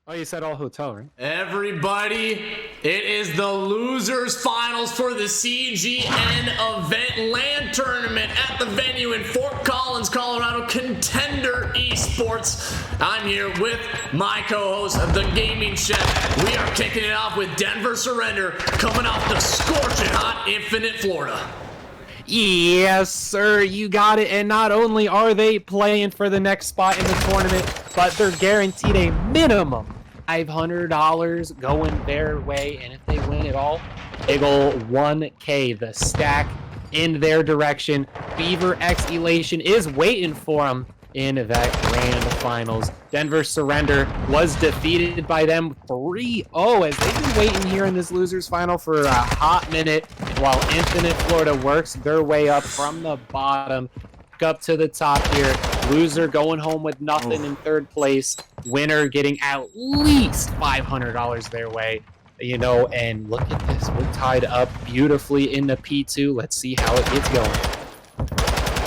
Oh, you said all hotel, right? Everybody, it is the losers finals for the CGN event LAN tournament at the venue in Fort Collins, Colorado, Contender eSports. I'm here with my co-host, the gaming chef. We are kicking it off with Denver Surrender, coming off the scorching hot Infinite, Florida. Yes, sir, you got it. And not only are they playing for the next spot in the tournament, but they're guaranteed a minimum $500 going their way. And if they win it all, big ol' 1K, the stack in their direction. Fever X Elation is waiting for them in that grand finals. Denver Surrender was defeated by them 3-0 as they've been waiting here in this losers final for a hot minute while Infinite Florida works their way up from the bottom up to the top here. Loser going home with nothing in third place. Winner getting at least $500 their way. You know, and look at this. We're tied up beautifully in the P2. Let's see how it gets going.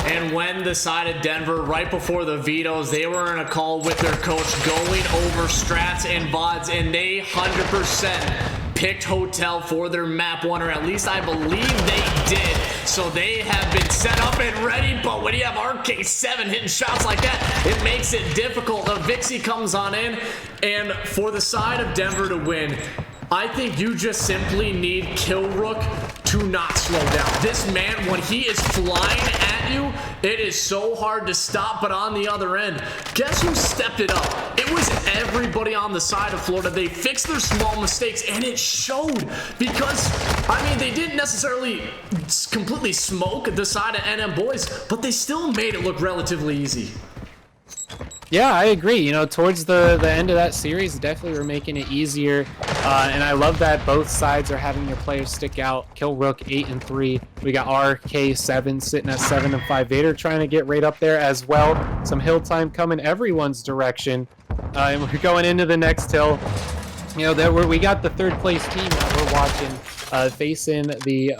And when the side of Denver, right before the vetoes, they were in a call with their coach going over strats and VODs, and they 100% picked hotel for their map one, or at least I believe they did. So they have been set up and ready, but when you have RK7 hitting shots like that, it makes it difficult. The Vixie comes on in, and for the side of Denver to win, I think you just simply need Killrook to not slow down. This man, when he is flying at you, it is so hard to stop. But on the other end, guess who stepped it up? It was everybody on the side of Florida. They fixed their small mistakes, and it showed because, I mean, they didn't necessarily completely smoke the side of NM boys, but they still made it look relatively easy. Yeah, I agree. You know, towards the end of that series, definitely were making it easier. And I love that both sides are having their players stick out. Killrook 8-3. We got RK7 sitting at 7-5. Vader trying to get right up there as well. Some hill time coming everyone's direction. And we're going into the next hill. You know, we got the third place team that we're watching facing the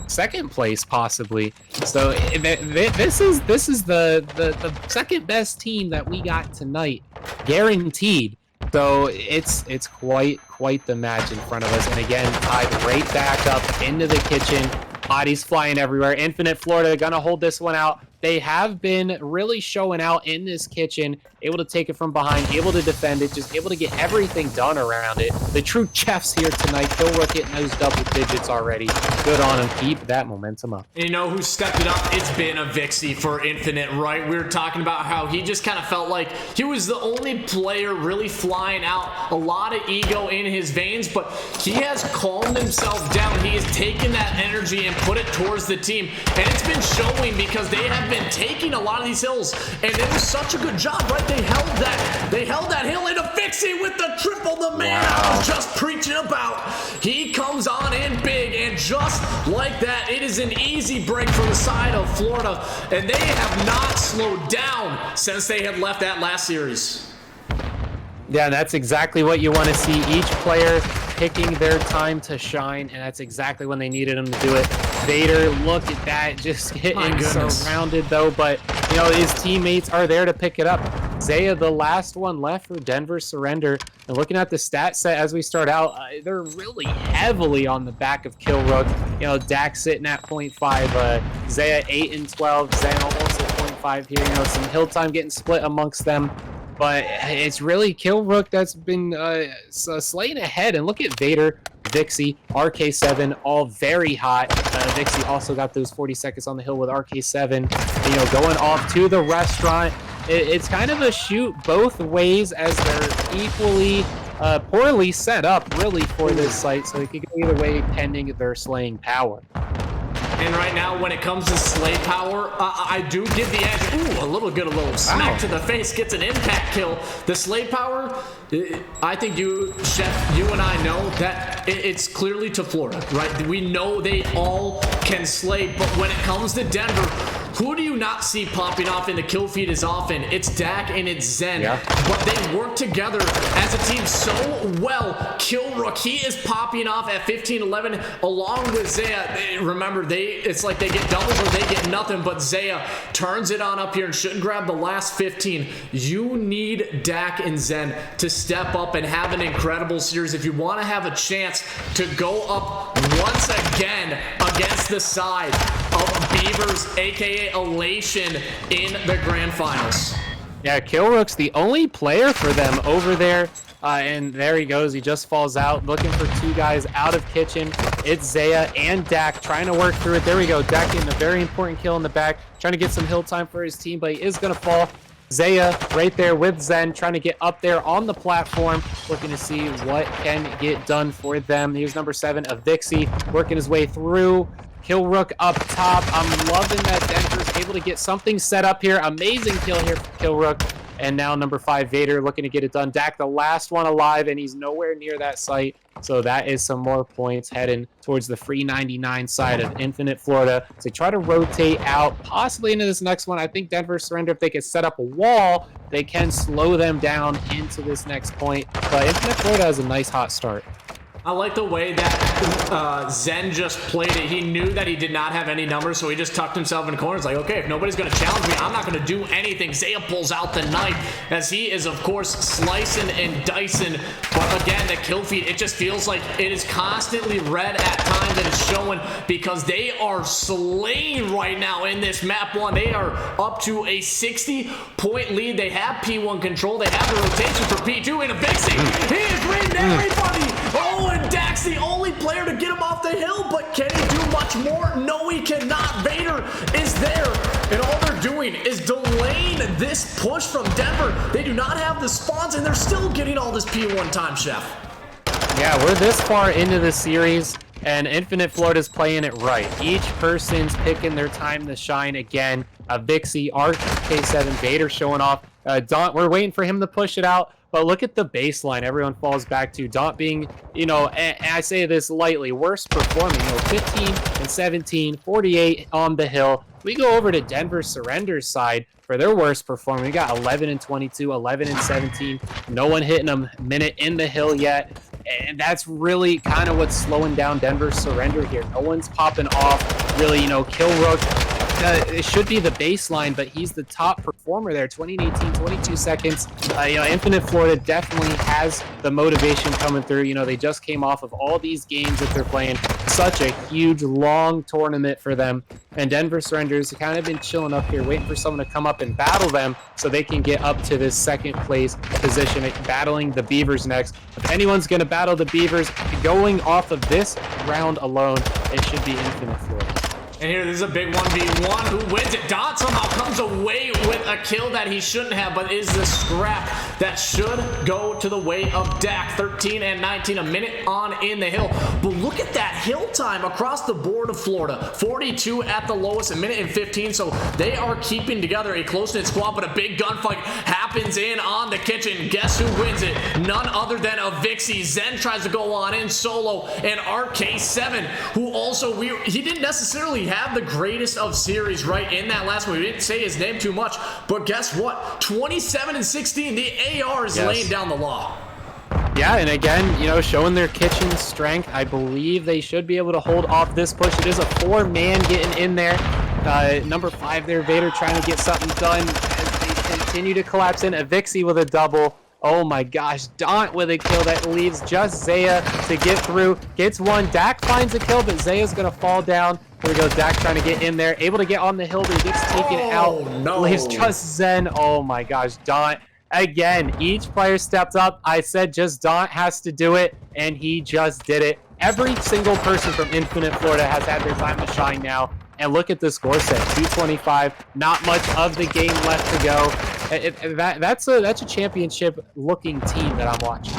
second place possibly. So this is the second best team that we got tonight, guaranteed. So it's quite the match in front of us. And again, tied right back up into the kitchen. Bodies flying everywhere. Infinite Florida gonna hold this one out. They have been really showing out in this kitchen, able to take it from behind, able to defend it, just able to get everything done around it. The true chefs here tonight. Killrook hitting those double digits already. Good on him. Keep that momentum up. And you know who stepped it up? It's been a Vixie for Infinite, right? We were talking about how he just kind of felt like he was the only player really flying out. A lot of ego in his veins, but he has calmed himself down. He has taken that energy and put it towards the team. And it's been showing because they have been taking a lot of these hills, and it was such a good job, right? They held that hill in a Vixie with the triple. The man I was just preaching about. He comes on in big, and just like that, it is an easy break for the side of Florida, and they have not slowed down since they had left that last series. Yeah, that's exactly what you want to see. Each player picking their time to shine, and that's exactly when they needed them to do it. Vader, look at that, just getting surrounded though, but you know, his teammates are there to pick it up. Zaya, the last one left for Denver Surrender, and looking at the stat set as we start out, they're really heavily on the back of Killrook. You know, Dax sitting at 0.5, Zaya 8-12, Zaya almost at 0.5 here. You know, some hill time getting split amongst them. But it's really Killrook that's been slaying ahead. And look at Vader, Vixie, RK7, all very hot. Vixie also got those 40 seconds on the hill with RK7. You know, going off to the restaurant. It's kind of a shoot both ways as they're equally poorly set up, really, for this site. So it could go either way, pending their slaying power. And right now, when it comes to slay power, I do give the edge. Ooh, a little smack to the face, gets an impact kill. The slay power, I think you, Chef, you and I know that it's clearly to Florida, right? We know they all can slay, but when it comes to Denver, who do you not see popping off in the kill feed as often? It's Dak and it's Zen. Yeah. But they work together as a team so well. Killrook, he is popping off at 15-11 along with Zaya. Remember, it's like they get doubles or they get nothing, but Zaya turns it on up here and shouldn't grab the last 15. You need Dak and Zen to step up and have an incredible series if you want to have a chance to go up once again against the side of Beavers, aka Elation, in the grand finals. Yeah, Killrook's the only player for them over there. And there he goes. He just falls out, looking for two guys out of kitchen. It's Zaya and Dak trying to work through it. There we go. Dak getting a very important kill in the back, trying to get some hill time for his team, but he is going to fall. Zaya right there with Zen, trying to get up there on the platform, looking to see what can get done for them. Here's number 7, Avixi, working his way through. Killrook up top. I'm loving that Denver's able to get something set up here. Amazing kill here for Killrook. And now number 5, Vader, looking to get it done. Dak, the last one alive, and he's nowhere near that site. So that is some more points heading towards the free 99 side of Infinite Florida. So try to rotate out, possibly into this next one. I think Denver surrender. If they can set up a wall, they can slow them down into this next point. But Infinite Florida has a nice hot start. I like the way that Zen just played it. He knew that he did not have any numbers, so he just tucked himself in the corner. It's like, okay, if nobody's going to challenge me, I'm not going to do anything. Zaya pulls out the knife as he is, of course, slicing and dicing. But again, the kill feed, it just feels like it is constantly red at times, and it's showing because they are slaying right now in this map 1. They are up to a 60-point lead. They have P1 control. They have the rotation for P2 and Avixi. He is reading everybody. Oh, and Dak's the only player to get him off the hill, but can he do much more? No, he cannot. Vader is there, and all they're doing is delaying this push from Denver. They do not have the spawns, and they're still getting all this P1 time, Chef. Yeah, we're this far into the series, and Infinite Florida's playing it right. Each person's picking their time to shine again. Vixie, RK7, Vader showing off. Daunt, we're waiting for him to push it out. But look at the baseline everyone falls back to. Daunt being, you know, and I say this lightly, worst performing. 15 and 17, 48 on the hill. We go over to Denver Surrender's side for their worst performing. We got 11 and 22, 11 and 17. No one hitting a minute in the hill yet. And that's really kind of what's slowing down Denver Surrender here. No one's popping off. Really, you know, Killrook. It should be the baseline, but he's the top performer there. 20 and 18, 22 seconds. You know, Infinite Florida definitely has the motivation coming through. You know, they just came off of all these games that they're playing. Such a huge, long tournament for them. And Denver Surrenders kind of been chilling up here, waiting for someone to come up and battle them so they can get up to this second place position, battling the Beavers next. If anyone's going to battle the Beavers, going off of this round alone, it should be Infinite Florida. And here, this is a big 1v1. Who wins it? Daunt somehow comes away with a kill that he shouldn't have, but is the scrap that should go to the way of Dak. 13 and 19, a minute on in the hill. But look at that hill time across the board of Florida. 42 at the lowest, a minute and 15. So they are keeping together a close-knit squad, but a big gunfight happens in on the kitchen. Guess who wins it? None other than Avixi. Zen tries to go on in solo, and RK7, who also, he didn't necessarily have the greatest of series right in that last one. We didn't say his name too much, but guess what? 27 and 16, the AR is laying down the law. Yeah, and again, you know, showing their kitchen strength. I believe they should be able to hold off this push. It is a 4-man getting in there. Number 5 there, Vader trying to get something done as they continue to collapse in. Avixi with a double. Oh my gosh, Daunt with a kill that leaves just Zaya to get through. Gets one. Dak finds a kill, but Zaya's going to fall down. Here we go, Dak trying to get in there. Able to get on the hill, but he gets taken out. No. Leaves just Zen. Oh my gosh, Daunt. Again, each player stepped up. I said just Daunt has to do it, and he just did it. Every single person from Infinite Florida has had their time to shine now. And look at the score set, 225. Not much of the game left to go. That's a championship-looking team that I'm watching.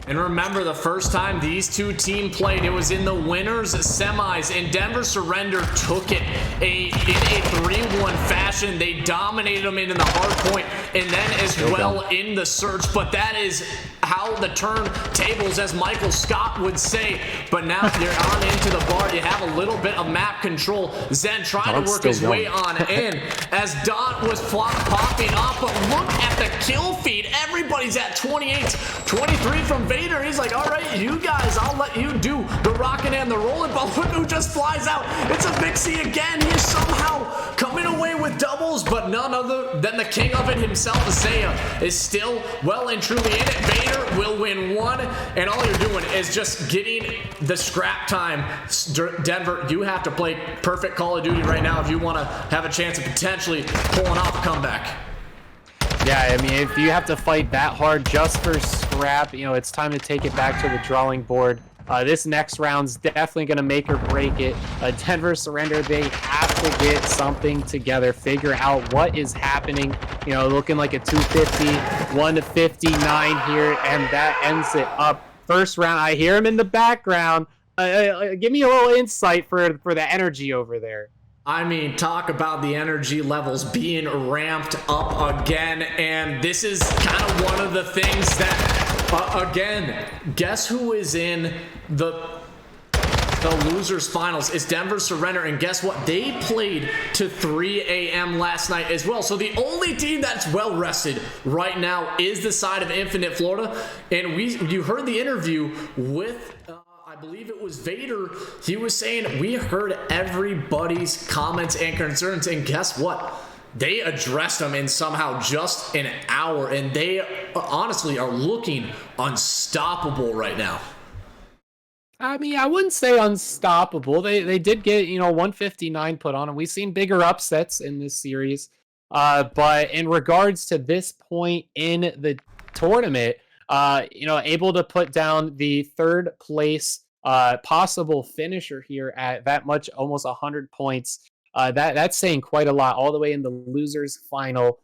And remember, the first time these two teams played, it was in the winners semis, and Denver Surrender took it in a 3-1 fashion. They dominated them into the hard point, and then as well in the search. But that is how the turntables, as Michael Scott would say. But now you're on into the bar. You have a little bit of map control. Zen trying to work his way on in as Dot was popping up. But look at the kill feed. Everybody's at 28, 23 from Vader. He's like, all right, you guys, I'll let you do the rocking and the rolling. But look who just flies out. It's a Vixie again. He's somehow coming away with doubles, but none other than the king of it himself, Zaya, is still well and truly in it. Vader will win one, and all you're doing is just getting the scrap time. Denver, you have to play perfect Call of Duty right now if you want to have a chance of potentially pulling off a comeback. Yeah, I mean, if you have to fight that hard just for scrap, you know, it's time to take it back to the drawing board. This next round's definitely going to make or break it. Denver Surrender, they have to get something together, figure out what is happening. You know, looking like a 250, 1-59 here, and that ends it up. First round, I hear him in the background. Give me a little insight for the energy over there. I mean, talk about the energy levels being ramped up again, and this is kind of one of the things that, again, guess who is in the losers finals? It's Denver Surrender, and guess what? They played to 3 a.m. last night as well. So the only team that's well rested right now is the side of Infinite Florida, and you heard the interview with I believe it was Vader. He was saying we heard everybody's comments and concerns, and guess what? They addressed them in somehow just an hour, and they honestly are looking unstoppable right now. I mean, I wouldn't say unstoppable. They did get, you know, 159 put on them. We've seen bigger upsets in this series. But in regards to this point in the tournament, you know, able to put down the third place possible finisher here at that much, almost 100 points. That's saying quite a lot. All the way in the losers final,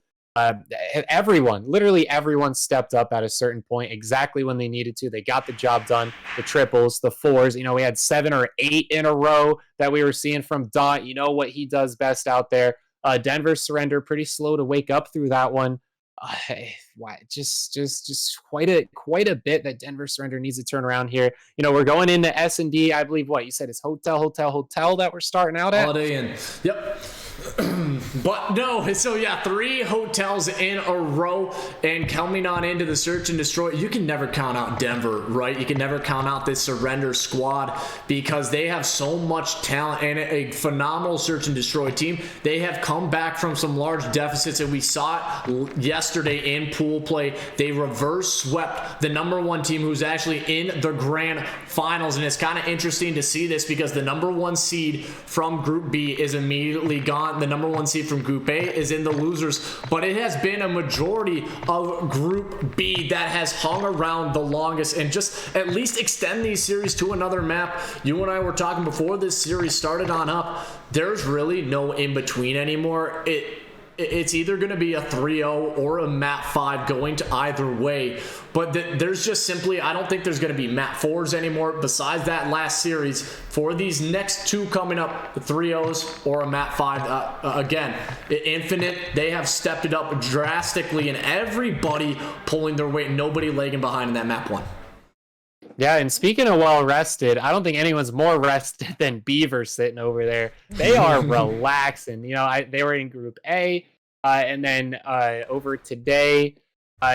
everyone, literally everyone, stepped up at a certain point exactly when they needed to. They got the job done. The triples, the fours. You know, we had 7 or 8 in a row that we were seeing from Dot. You know what he does best out there. Denver Surrender, pretty slow to wake up through that one. Just quite a bit that Denver Surrender needs to turn around here. You know, we're going into S&D. I believe what you said is hotel that we're starting out at. Holiday Inn. Yep. But no, so yeah, 3 hotels in a row, and coming on into the search and destroy. You can never count out Denver, right? You can never count out this Surrender squad because they have so much talent and a phenomenal search and destroy team. They have come back from some large deficits, and we saw it yesterday in pool play. They reverse swept the #1 team, who's actually in the grand finals, and it's kind of interesting to see this because the #1 seed from Group B is immediately gone. The #1 seed from Group A is in the losers, but it has been a majority of Group B that has hung around the longest, and just at least extend these series to another map. You and I were talking before this series started on up. There's really no in between anymore. It's either going to be a 3-0 or a map 5 going to either way. But there's just simply, I don't think there's going to be map 4s anymore besides that last series. For these next 2 coming up, the 3-0s or a map 5, again, Infinite, they have stepped it up drastically, and everybody pulling their weight, nobody lagging behind in that map 1. Yeah, and speaking of well rested, I don't think anyone's more rested than Beaver sitting over there. They are relaxing. You know, they were in Group A, and then over today,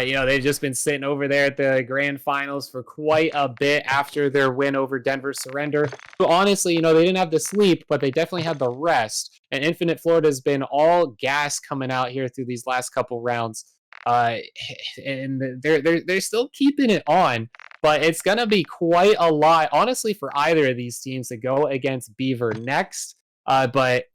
you know, they've just been sitting over there at the grand finals for quite a bit after their win over Denver Surrender. So honestly, you know, they didn't have the sleep, but they definitely had the rest. And Infinite Florida has been all gas coming out here through these last couple rounds, and they're still keeping it on. But it's going to be quite a lot, honestly, for either of these teams to go against Beaver next. But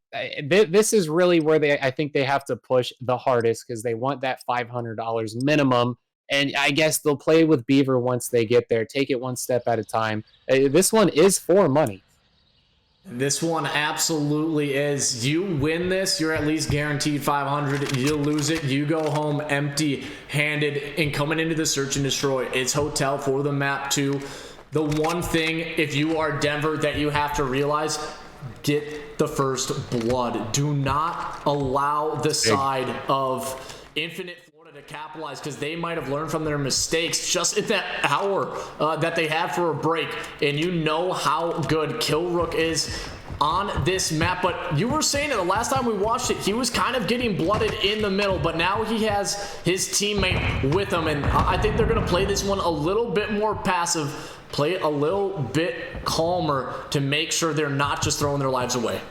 this is really where I think they have to push the hardest, because they want that $500 minimum. And I guess they'll play with Beaver once they get there. Take it one step at a time. This one is for money. This one absolutely is. You win this, you're at least guaranteed 500. You lose it, you go home empty-handed. And coming into the search and destroy, it's hotel for the map 2. The one thing, if you are Denver, that you have to realize, get the first blood. Do not allow the side of Infinite Florida to capitalize because they might have learned from their mistakes just in that hour that they have for a break. And you know how good Killrook is on this map. But you were saying it the last time we watched it, he was kind of getting blooded in the middle, but now he has his teammate with him, and I think they're going to play this one a little bit more passive, play it a little bit calmer to make sure they're not just throwing their lives away.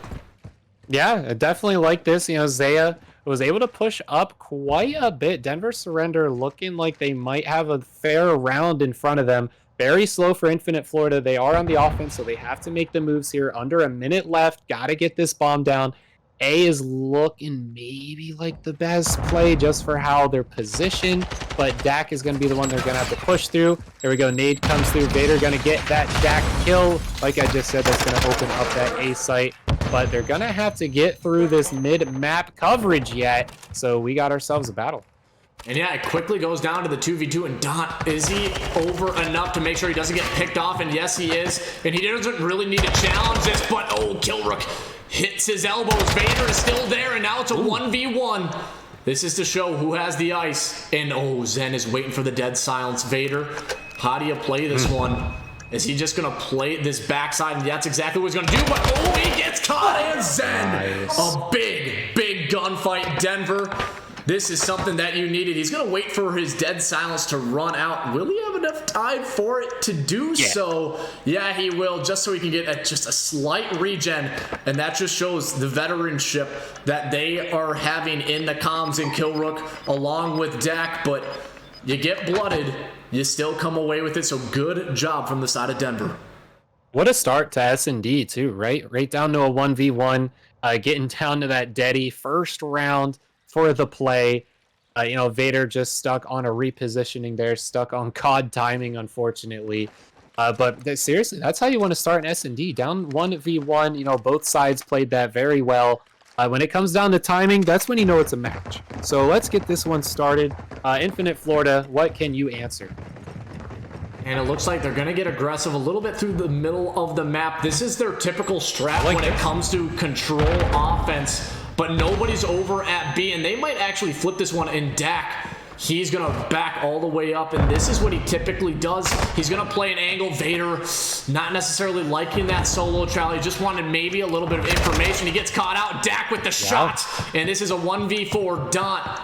Yeah, I definitely like this. You know, Zaya was able to push up quite a bit. Denver Surrender looking like they might have a fair round in front of them. Very slow for Infinite Florida. They are on the offense, so they have to make the moves here. Under a minute left. Got to get this bomb down. A is looking maybe like the best play just for how they're positioned, but Dak is going to be the one they're going to have to push through. There we go. Nade comes through. Vader going to get that Dak kill. Like I just said, that's going to open up that A site, but they're going to have to get through this mid-map coverage yet, so we got ourselves a battle. And yeah, it quickly goes down to the 2v2, and Dont, is he over enough to make sure he doesn't get picked off? And yes, he is. And he doesn't really need to challenge this, but oh, Killrook hits his elbows. Vader is still there, and now it's a 1v1. This is to show who has the ice. And oh, Zen is waiting for the dead silence. Vader, how do you play this one? Is he just going to play this backside? And that's exactly what he's going to do. But oh, he gets caught, and Zen. Nice. A big gunfight, Denver. This is something that you needed. He's going to wait for his dead silence to run out. Will he have enough time for it to do so? Yeah, he will, just so he can get just a slight regen. And that just shows the veteranship that they are having in the comms in Killrook along with Dak. But you get blooded, you still come away with it. So good job from the side of Denver. What a start to S&D too, right? Right down to a 1v1, getting down to that deady first round for the play. You know, Vader just stuck on a repositioning there, stuck on COD timing, unfortunately. But seriously, that's how you want to start an S&D. Down 1v1, you know, both sides played that very well. When it comes down to timing, that's when you know it's a match. So let's get this one started. Infinite Florida, what can you answer? And it looks like they're going to get aggressive a little bit through the middle of the map. This is their typical strat when it comes to control offense. But nobody's over at B, and they might actually flip this one. And Dak, he's going to back all the way up, and this is what he typically does. He's going to play an angle. Vader not necessarily liking that solo trial. He just wanted maybe a little bit of information. He gets caught out. Dak with the shot, and this is a 1v4. Dont.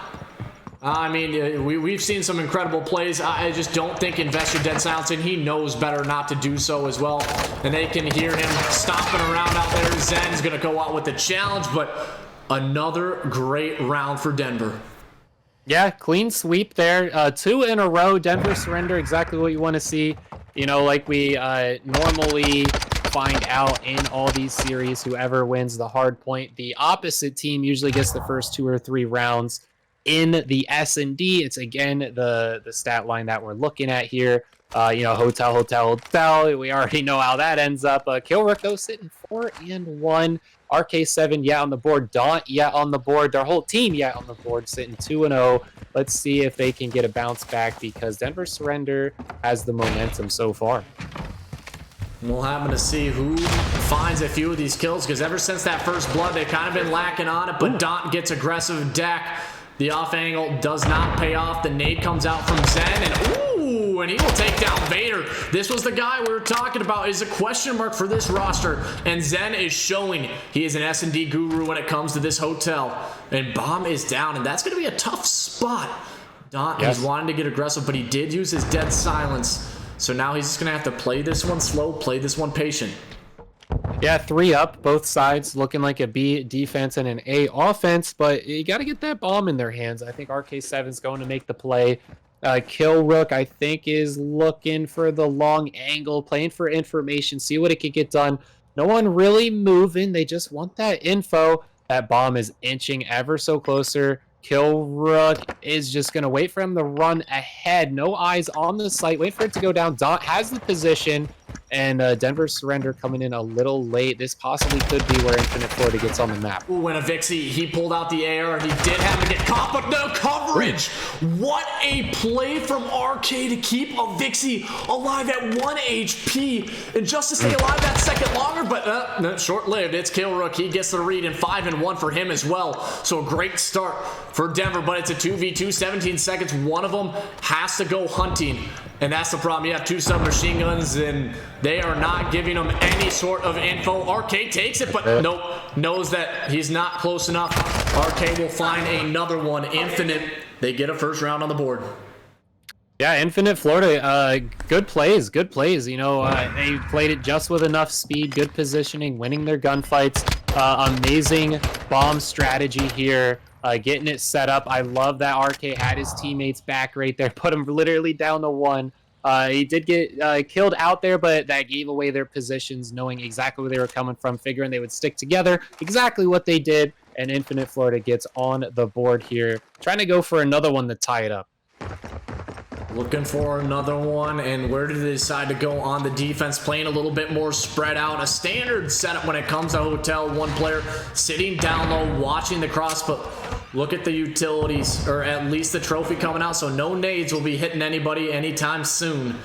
I mean, we've seen some incredible plays. I just don't think invest your dead silence, and he knows better not to do so as well. And they can hear him stomping around out there. Zen's going to go out with the challenge, but another great round for Denver. Yeah, clean sweep there. 2 in a row. Denver Surrender, exactly what you want to see. You know, like we normally find out in all these series, whoever wins the hard point, the opposite team usually gets the first 2 or 3 rounds. In the S&D, it's again the stat line that we're looking at here. You know, hotel. We already know how that ends up. Killrook, though, sitting 4-1. RK7, yeah, on the board. Daunt, yeah, on the board. Their whole team, yeah, on the board, sitting 2-0. Let's see if they can get a bounce back, because Denver Surrender has the momentum so far. We'll happen to see who finds a few of these kills, because ever since that first blood, they've kind of been lacking on it, but Daunt gets aggressive. Dak, the off angle does not pay off. The nade comes out from Zen, and ooh, and he will take down Vader. This was the guy we were talking about, is a question mark for this roster, and Zen is showing he is an S&D guru when it comes to this hotel. And bomb is down, and that's going to be a tough spot. Daunt is wanting to get aggressive, but he did use his dead silence, so now he's just going to have to play this one slow, play this one patient. Yeah, 3 up, both sides looking like a B defense and an A offense, but you got to get that bomb in their hands. I think RK7 is going to make the play. Killrook, I think, is looking for the long angle, playing for information, see what it can get done. No one really moving. They just want that info. That bomb is inching ever so closer. Killrook is just going to wait for him to run ahead. No eyes on the site. Wait for it to go down. Daunt has the position. and Denver's surrender coming in a little late. This possibly could be where Infinite Florida gets on the map. Ooh, and Avixi, he pulled out the AR. He did have to get caught, but no coverage. What a play from RK to keep Avixi alive at 1 HP. And just to stay alive that second longer, but no, short-lived. It's Killrook. He gets the read, and 5-1 for him as well. So a great start for Denver, but it's a 2v2, 17 seconds. One of them has to go hunting. And that's the problem. You have 2 submachine guns, and they are not giving him any sort of info. RK takes it, but nope. Knows that he's not close enough. RK will find another one. Infinite. They get a first round on the board. Yeah, Infinite Florida, good plays, good plays. You know, they played it just with enough speed, good positioning, winning their gunfights. Amazing bomb strategy here. Getting it set up. I love that RK had his teammates back right there. Put him literally down to 1. He did get killed out there, but that gave away their positions, knowing exactly where they were coming from, figuring they would stick together. Exactly what they did, and Infinite Florida gets on the board here. Trying to go for another one to tie it up. Looking for another one, and where did they decide to go on the defense? Playing a little bit more spread out. A standard setup when it comes to Hotel. One player sitting down low, watching the cross, but look at the utilities, or at least the trophy coming out, so no nades will be hitting anybody anytime soon.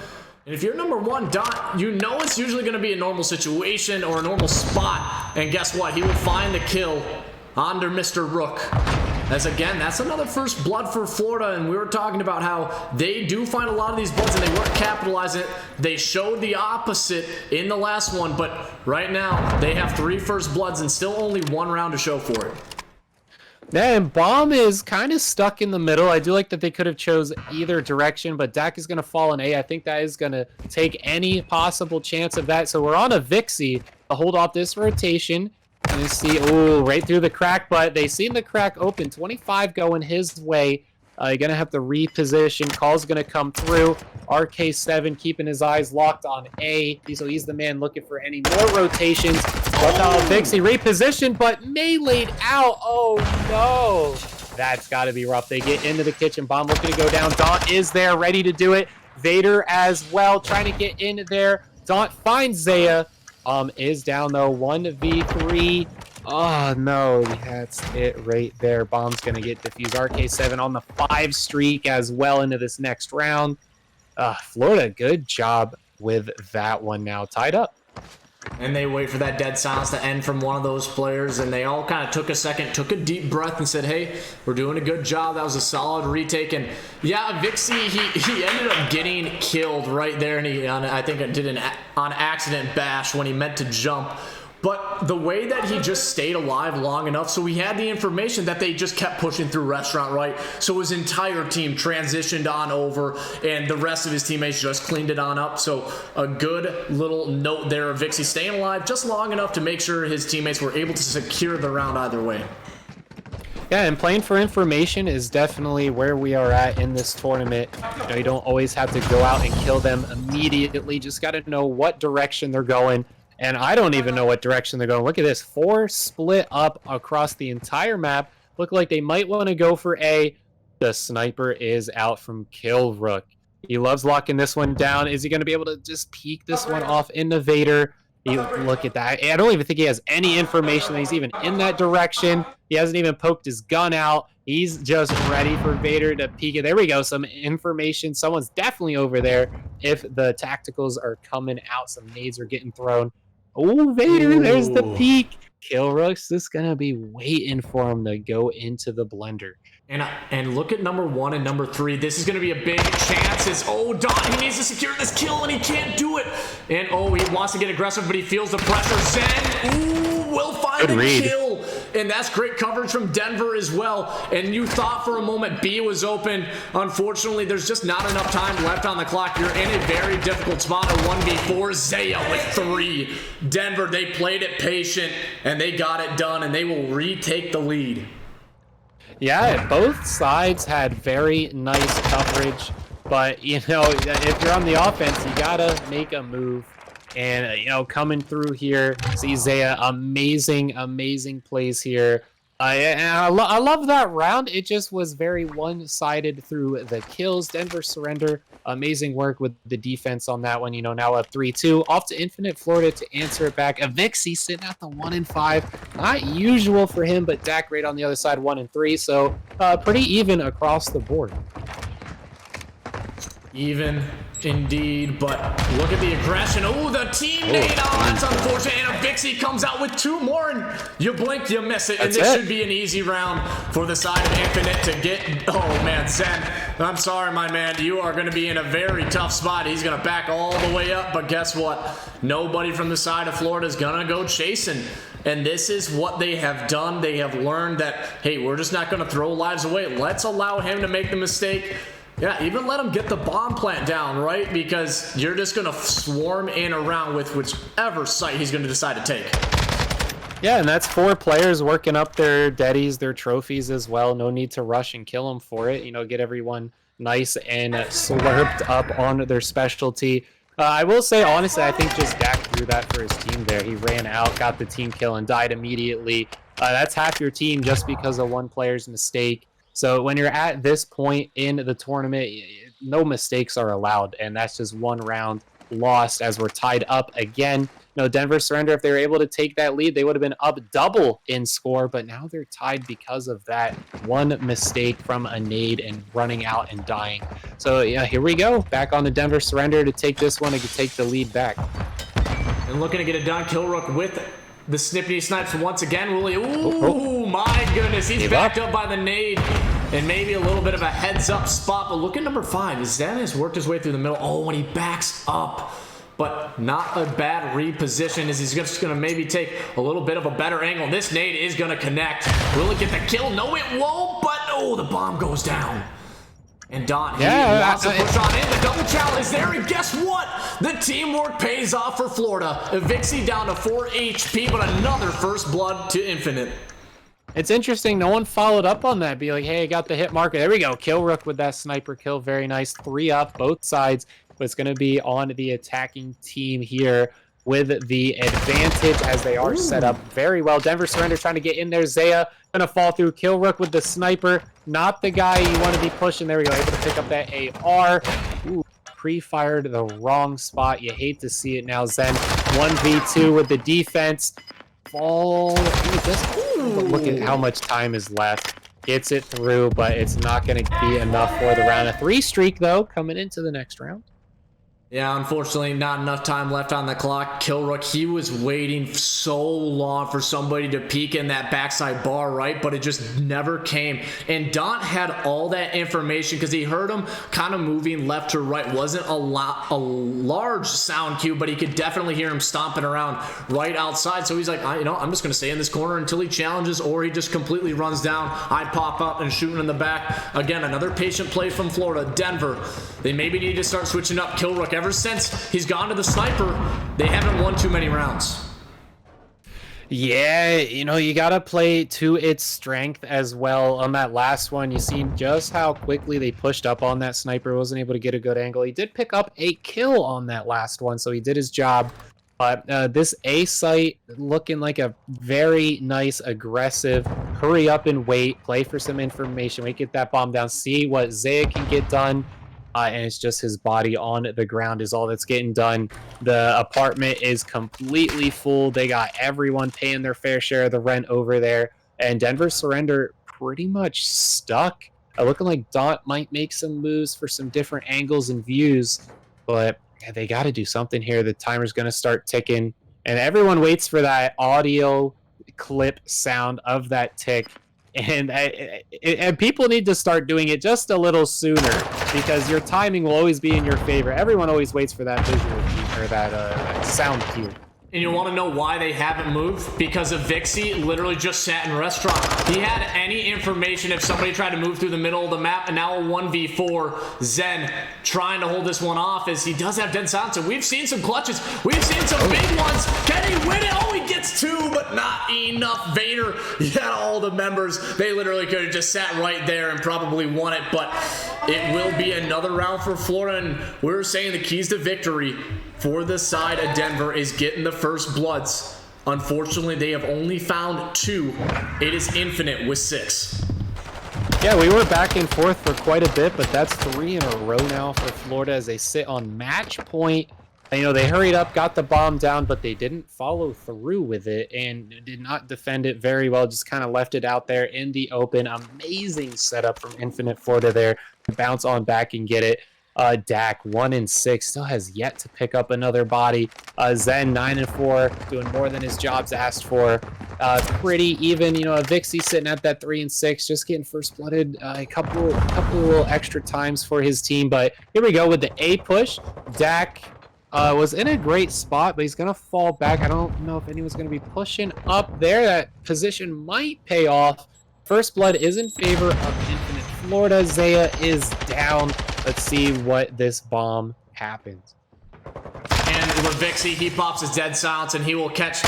And if you're number 1 dot, you know it's usually going to be a normal situation or a normal spot, and guess what? He will find the kill under Mr. Rook. As again, that's another first blood for Florida, and we were talking about how they do find a lot of these bloods and they weren't capitalizing it. They showed the opposite in the last one, but right now they have 3 first bloods and still only 1 round to show for it. Yeah, and Bomb is kind of stuck in the middle. I do like that they could have chose either direction, but Dak is going to fall in A. I think that is going to take any possible chance of that. So we're on a Vixie to hold off this rotation. And you see, oh, right through the crack, but they seen the crack open. 25 going his way. You're going to have to reposition. Call's going to come through. RK7 keeping his eyes locked on A. So he's the man looking for any more rotations. Vixie repositioned, but meleeed out. Oh, no. That's got to be rough. They get into the kitchen. Bomb looking to go down. Daunt is there, ready to do it. Vader as well, trying to get in there. Daunt finds Zaya. Is down though, 1v3. Oh no, that's it right there. Bomb's gonna get defused. RK7 on the 5 streak as well into this next round. Florida, good job with that one now. Tied up. And they wait for that dead silence to end from one of those players, and they all kind of took a second, took a deep breath, and said, hey, we're doing a good job. That was a solid retake. And yeah, Vixie, he ended up getting killed right there, and I think it did an on accident bash when he meant to jump. But the way that he just stayed alive long enough, so he had the information that they just kept pushing through restaurant, right? So his entire team transitioned on over, and the rest of his teammates just cleaned it on up. So a good little note there of Vixie staying alive just long enough to make sure his teammates were able to secure the round either way. Yeah, and playing for information is definitely where we are at in this tournament. You know, you don't always have to go out and kill them immediately. Just got to know what direction they're going. And I don't even know what direction they're going. Look at this. 4 split up across the entire map. Look like they might want to go for A. The sniper is out from Killrook. He loves locking this one down. Is he going to be able to just peek this one off into Vader? Look at that. I don't even think he has any information that he's even in that direction. He hasn't even poked his gun out. He's just ready for Vader to peek it. There we go. Some information. Someone's definitely over there if the tacticals are coming out. Some nades are getting thrown. Oh, Vader, there's the peek. Killrook's just going to be waiting for him to go into the blender. And look at number 1 and number 3. This is going to be a big chance. Oh, Daunt, he needs to secure this kill, and he can't do it. And, oh, he wants to get aggressive, but he feels the pressure. Zen, ooh, will find the kill. And that's great coverage from Denver as well. And you thought for a moment B was open. Unfortunately, there's just not enough time left on the clock. You're in a very difficult spot, a 1v4. Zaya with 3. Denver, they played it patient, and they got it done, and they will retake the lead. Yeah, both sides had very nice coverage, but, you know, if you're on the offense, you gotta make a move. And, you know, coming through here, see Zaya, amazing plays here. I love that round. It just was very one-sided through the kills. Denver surrender. Amazing work with the defense on that one. You know, now up 3-2. Off to Infinite Florida to answer it back. Avixi sitting at the 1-5. Not usual for him, but Dak right on the other side, 1-3. So pretty even across the board. Even indeed, but look at the aggression. Oh, the teammate. Oh, that's unfortunate. And Avixi comes out with 2 more, and you blink, you miss it. And this should be an easy round for the side of Infinite to get. Oh, man, Zen, I'm sorry, my man. You are going to be in a very tough spot. He's going to back all the way up, but guess what? Nobody from the side of Florida is going to go chasing. And this is what they have done. They have learned that, hey, we're just not going to throw lives away. Let's allow him to make the mistake. Yeah, even let him get the bomb plant down, right? Because you're just going to swarm in around with whichever site he's going to decide to take. Yeah, and that's 4 players working up their deadies, their trophies as well. No need to rush and kill them for it. You know, get everyone nice and slurped up on their specialty. I will say, honestly, I think just Dak threw that for his team there. He ran out, got the team kill, and died immediately. That's half your team just because of one player's mistake. So when you're at this point in the tournament, no mistakes are allowed, and that's just one round lost as we're tied up again. No, Denver surrender. If they were able to take that lead, they would have been up double in score, but now they're tied because of that one mistake from a nade and running out and dying. So yeah, here we go. Back on the Denver surrender to take this one and take the lead back. And looking to get it done, Killrook with the snippety snipes once again. Really, ooh, my goodness. He's backed up by the nade. And maybe a little bit of a heads-up spot. But look at number 5. Zen has worked his way through the middle. Oh, when he backs up. But not a bad reposition as he's just going to maybe take a little bit of a better angle. This nade is going to connect. Will it get the kill? No, it won't. But, oh, the bomb goes down. And Don, he wants to push on in. The double challenge is there, and guess what? The teamwork pays off for Florida. Avixi down to 4 HP, but another first blood to Infinite. It's interesting. No one followed up on that. Be like, hey, I got the hit marker. There we go. Killrook with that sniper kill. Very nice. 3 up, both sides. But it's going to be on the attacking team here with the advantage as they are set up very well. Denver surrender trying to get in there. Zaya going to fall through. Killrook with the sniper. Not the guy you want to be pushing. There we go. Able to pick up that AR. Ooh, pre-fired the wrong spot. You hate to see it now. Zen 1v2 with the defense. Fall. Look at how much time is left. Gets it through, but it's not going to be enough for the round. A 3 streak, though, coming into the next round. Yeah, unfortunately, not enough time left on the clock. Killrook, he was waiting so long for somebody to peek in that backside bar, right? But it just never came. And Dant had all that information because he heard him kind of moving left to right. Wasn't a large sound cue, but he could definitely hear him stomping around right outside. So he's like, you know, I'm just going to stay in this corner until he challenges, or he just completely runs down. I pop up and shoot him in the back. Again, another patient play from Florida. Denver, they maybe need to start switching up. Killrook, ever since he's gone to the sniper, they haven't won too many rounds. Yeah, you know, you got to play to its strength as well. On that last one, you seen just how quickly they pushed up on that sniper. Wasn't able to get a good angle. He did pick up a kill on that last one, so he did his job. But this A site looking like a very nice, aggressive, hurry up and wait, play for some information. We get that bomb down, see what Zaya can get done. And it's just his body on the ground is all that's getting done. The apartment is completely full. They got everyone paying their fair share of the rent over there. And Denver surrender pretty much stuck. Looking like Daunt might make some moves for some different angles and views. But yeah, they got to do something here. The timer's going to start ticking. And everyone waits for that audio clip sound of that tick. And people need to start doing it just a little sooner because your timing will always be in your favor. Everyone always waits for that visual cue or that sound cue. And you want to know why they haven't moved? Because Avixi literally just sat in restaurant. He had any information if somebody tried to move through the middle of the map, and now a 1v4. Zen trying to hold this one off as he does have dead silence. And we've seen some clutches. We've seen some big ones. Can he win it? Oh, he gets 2, but not enough. Vader, he had all the members. They literally could have just sat right there and probably won it, but it will be another round for Florida. And we're saying the keys to victory for the side of Denver is getting the first bloods. Unfortunately, they have only found 2. It is Infinite with 6. Yeah, we were back and forth for quite a bit, but that's 3 in a row now for Florida as they sit on match point. You know, they hurried up, got the bomb down, but they didn't follow through with it and did not defend it very well. Just kind of left it out there in the open. Amazing setup from Infinite Florida there to bounce on back and get it. Dak 1 and 6 still has yet to pick up another body. Zen 9 and 4 doing more than his job's asked for. Pretty even, you know. Vixie sitting at that 3 and 6, just getting first blooded a couple little extra times for his team. But here we go with the A push. Dak was in a great spot, but he's gonna fall back. I don't know if anyone's gonna be pushing up there. That position might pay off. First blood is in favor of Infinite Florida. Zaya is down. Let's see what this bomb happens. And Vixie, he pops his dead silence, and he will catch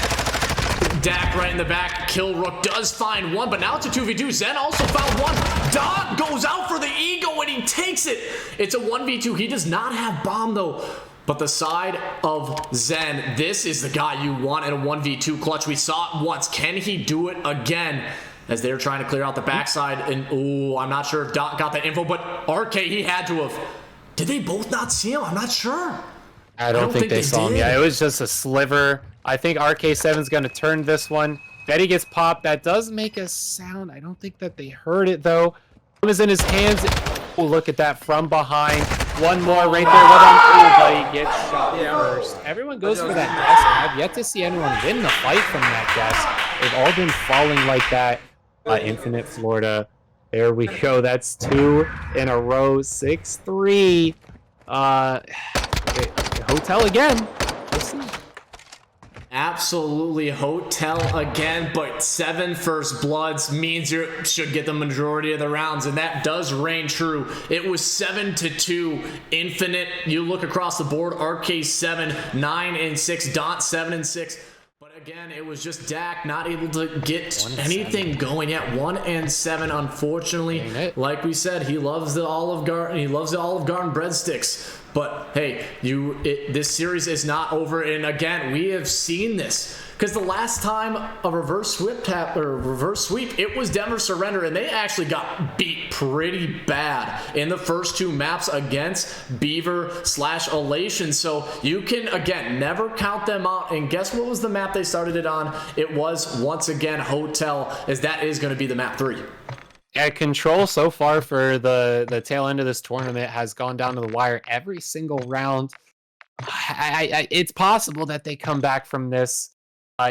Dak right in the back. Kill Rook does find one, but now it's a 2v2. Zen also found one. Dog goes out for the ego, and he takes it. It's a 1v2. He does not have bomb, though. But the side of Zen, this is the guy you want in a 1v2 clutch. We saw it once. Can he do it again? As they're trying to clear out the backside. And, ooh, I'm not sure if Doc got that info, but RK, he had to have. Did they both not see him? I'm not sure. I don't think they saw him. Yeah, it was just a sliver. I think RK7's going to turn this one. Betty gets popped. That does make a sound. I don't think that they heard it, though. It was in his hands. Oh, look at that from behind. One more right there. Well done, but he gets shot first. Everyone goes for that desk. I've yet to see anyone win the fight from that desk. They've all been falling like that. Infinite Florida. There we go. That's 2 in a row. 6-3. Hotel again. Let's see. Absolutely Hotel again, but 7 first bloods means you should get the majority of the rounds, and that does reign true. It was 7-2 Infinite. You look across the board, RK7 9 and 6, Dot 7 and 6. But again, it was just Dak not able to get anything going yet. 1 and 7, unfortunately. Like we said, he loves the Olive Garden. He loves the Olive Garden breadsticks. But hey, this series is not over. And again, we have seen this because the last time a reverse sweep, it was Denver Surrender, and they actually got beat pretty bad in the first 2 maps against Beaver/Elation. So you can again never count them out. And guess what was the map they started it on? It was once again Hotel, as that is going to be the map 3. Yeah, control so far for the tail end of this tournament has gone down to the wire every single round. It's possible that they come back from this.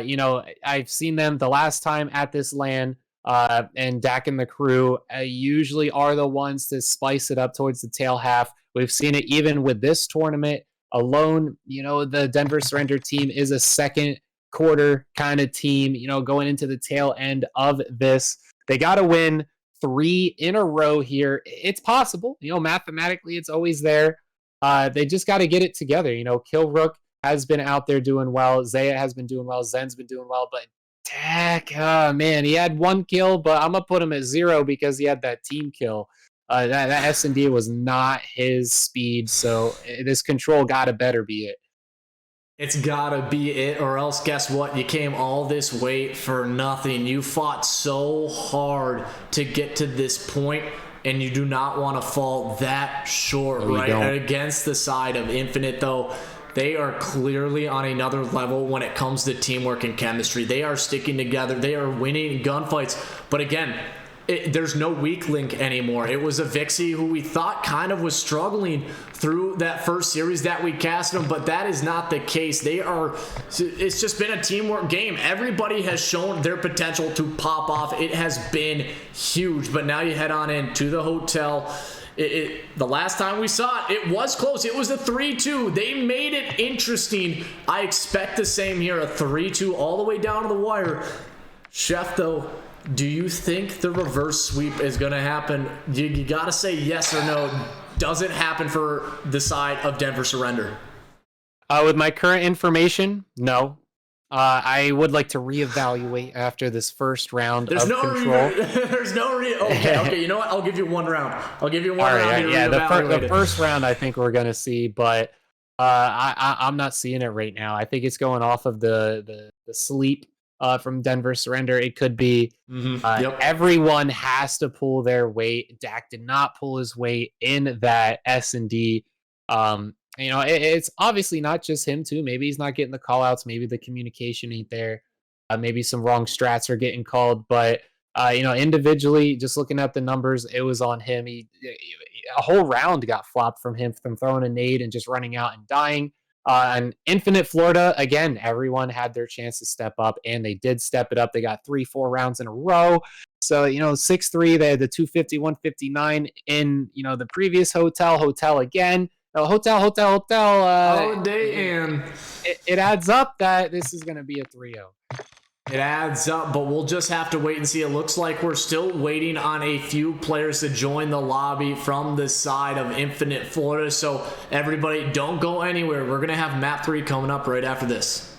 You know, I've seen them the last time at this LAN, and Dak and the crew usually are the ones to spice it up towards the tail half. We've seen it even with this tournament alone. You know, the Denver Surrender team is a second quarter kind of team, you know, going into the tail end of this. They got to win 3 in a row here. It's possible, you know, mathematically it's always there. They just got to get it together. You know, Kill Rook has been out there doing well. Zaya has been doing well. Zen's been doing well, but Dak, man, he had 1 kill, but I'm gonna put him at 0 because he had that team kill. That S&D was not his speed, so this control gotta better be it. It's gotta be it, or else guess what? You came all this way for nothing. You fought so hard to get to this point, and you do not want to fall that short, right? Against the side of Infinite, though, they are clearly on another level when it comes to teamwork and chemistry. They are sticking together. They are winning gunfights. But again, there's no weak link anymore. It was a Vixie who we thought kind of was struggling through that first series that we cast him, but that is not the case. It's just been a teamwork game. Everybody has shown their potential to pop off. It has been huge, but now you head on into the Hotel. The last time we saw it, it was close. It was a 3-2. They made it interesting. I expect the same here, a 3-2 all the way down to the wire. Chef, though, do you think the reverse sweep is going to happen? You got to say yes or no. Does it happen for the side of Denver Surrender? With my current information, no. I would like to reevaluate after this first round of control. Okay, you know what? I'll give you 1 round. I'll give you one round. Yeah, the first round I think we're going to see, but I'm not seeing it right now. I think it's going off of the sleep from Denver Surrender. It could be Yep. everyone has to pull their weight. Dak did not pull his weight in that S&D. It's obviously not just him too. Maybe he's not getting the call outs. Maybe the communication ain't there. Maybe some wrong strats are getting called. But individually, just looking at the numbers, it was on him. A whole round got flopped from him from throwing a nade and just running out and dying. And Infinite Florida, again, everyone had their chance to step up, and they did step it up. They got 3-4 rounds in a row. So, 6-3, they had the 250, 159 in, the previous hotel again. Hotel. Holiday Inn. It adds up that this is going to be a 3-0. It adds up, but we'll just have to wait and see. It looks like we're still waiting on a few players to join the lobby from the side of Infinite Florida. So everybody, don't go anywhere. We're going to have map 3 coming up right after this.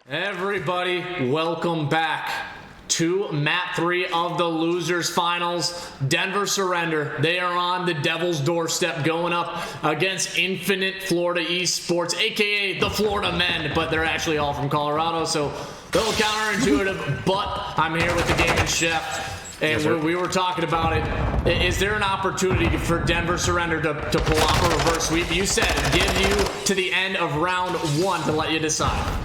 Everybody, welcome back to map 3 of the losers finals. Denver Surrender, they are on the Devil's doorstep going up against Infinite Florida eSports, aka the Florida Men, but they're actually all from Colorado, so a little counterintuitive. But I'm here with the gaming chef, and yes, we were talking about it. Is there an opportunity for Denver Surrender to pull off a reverse sweep? You said give you to the end of round 1 to let you decide.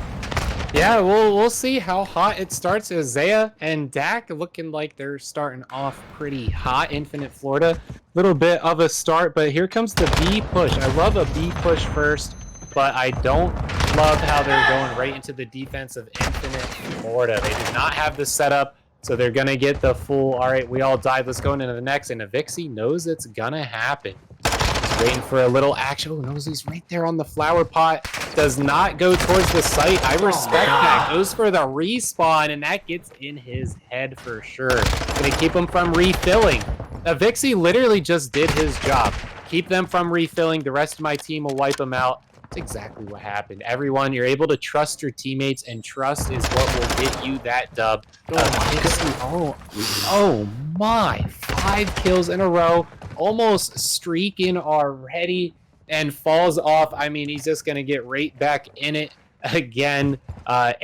Yeah, we'll see how hot it starts. Isaiah and Dak looking like they're starting off pretty hot. Infinite Florida, little bit of a start, but here comes the B push. I love a B push first, but I don't love how they're going right into the defense of Infinite Florida. They did not have the setup, so they're going to get the full, all right, we all died, let's go into the next, and Avixi knows it's going to happen. Waiting for a little action. Oh, Nosey's right there on the flower pot. Does not go towards the site. I respect that. Goes for the respawn, and that gets in his head for sure. Gonna keep him from refilling. Avixi literally just did his job. Keep them from refilling. The rest of my team will wipe them out. That's exactly what happened. Everyone, you're able to trust your teammates, and trust is what will get you that dub. Oh my. 5 kills in a row. Almost streaking already, and falls off. I mean, he's just going to get right back in it again. A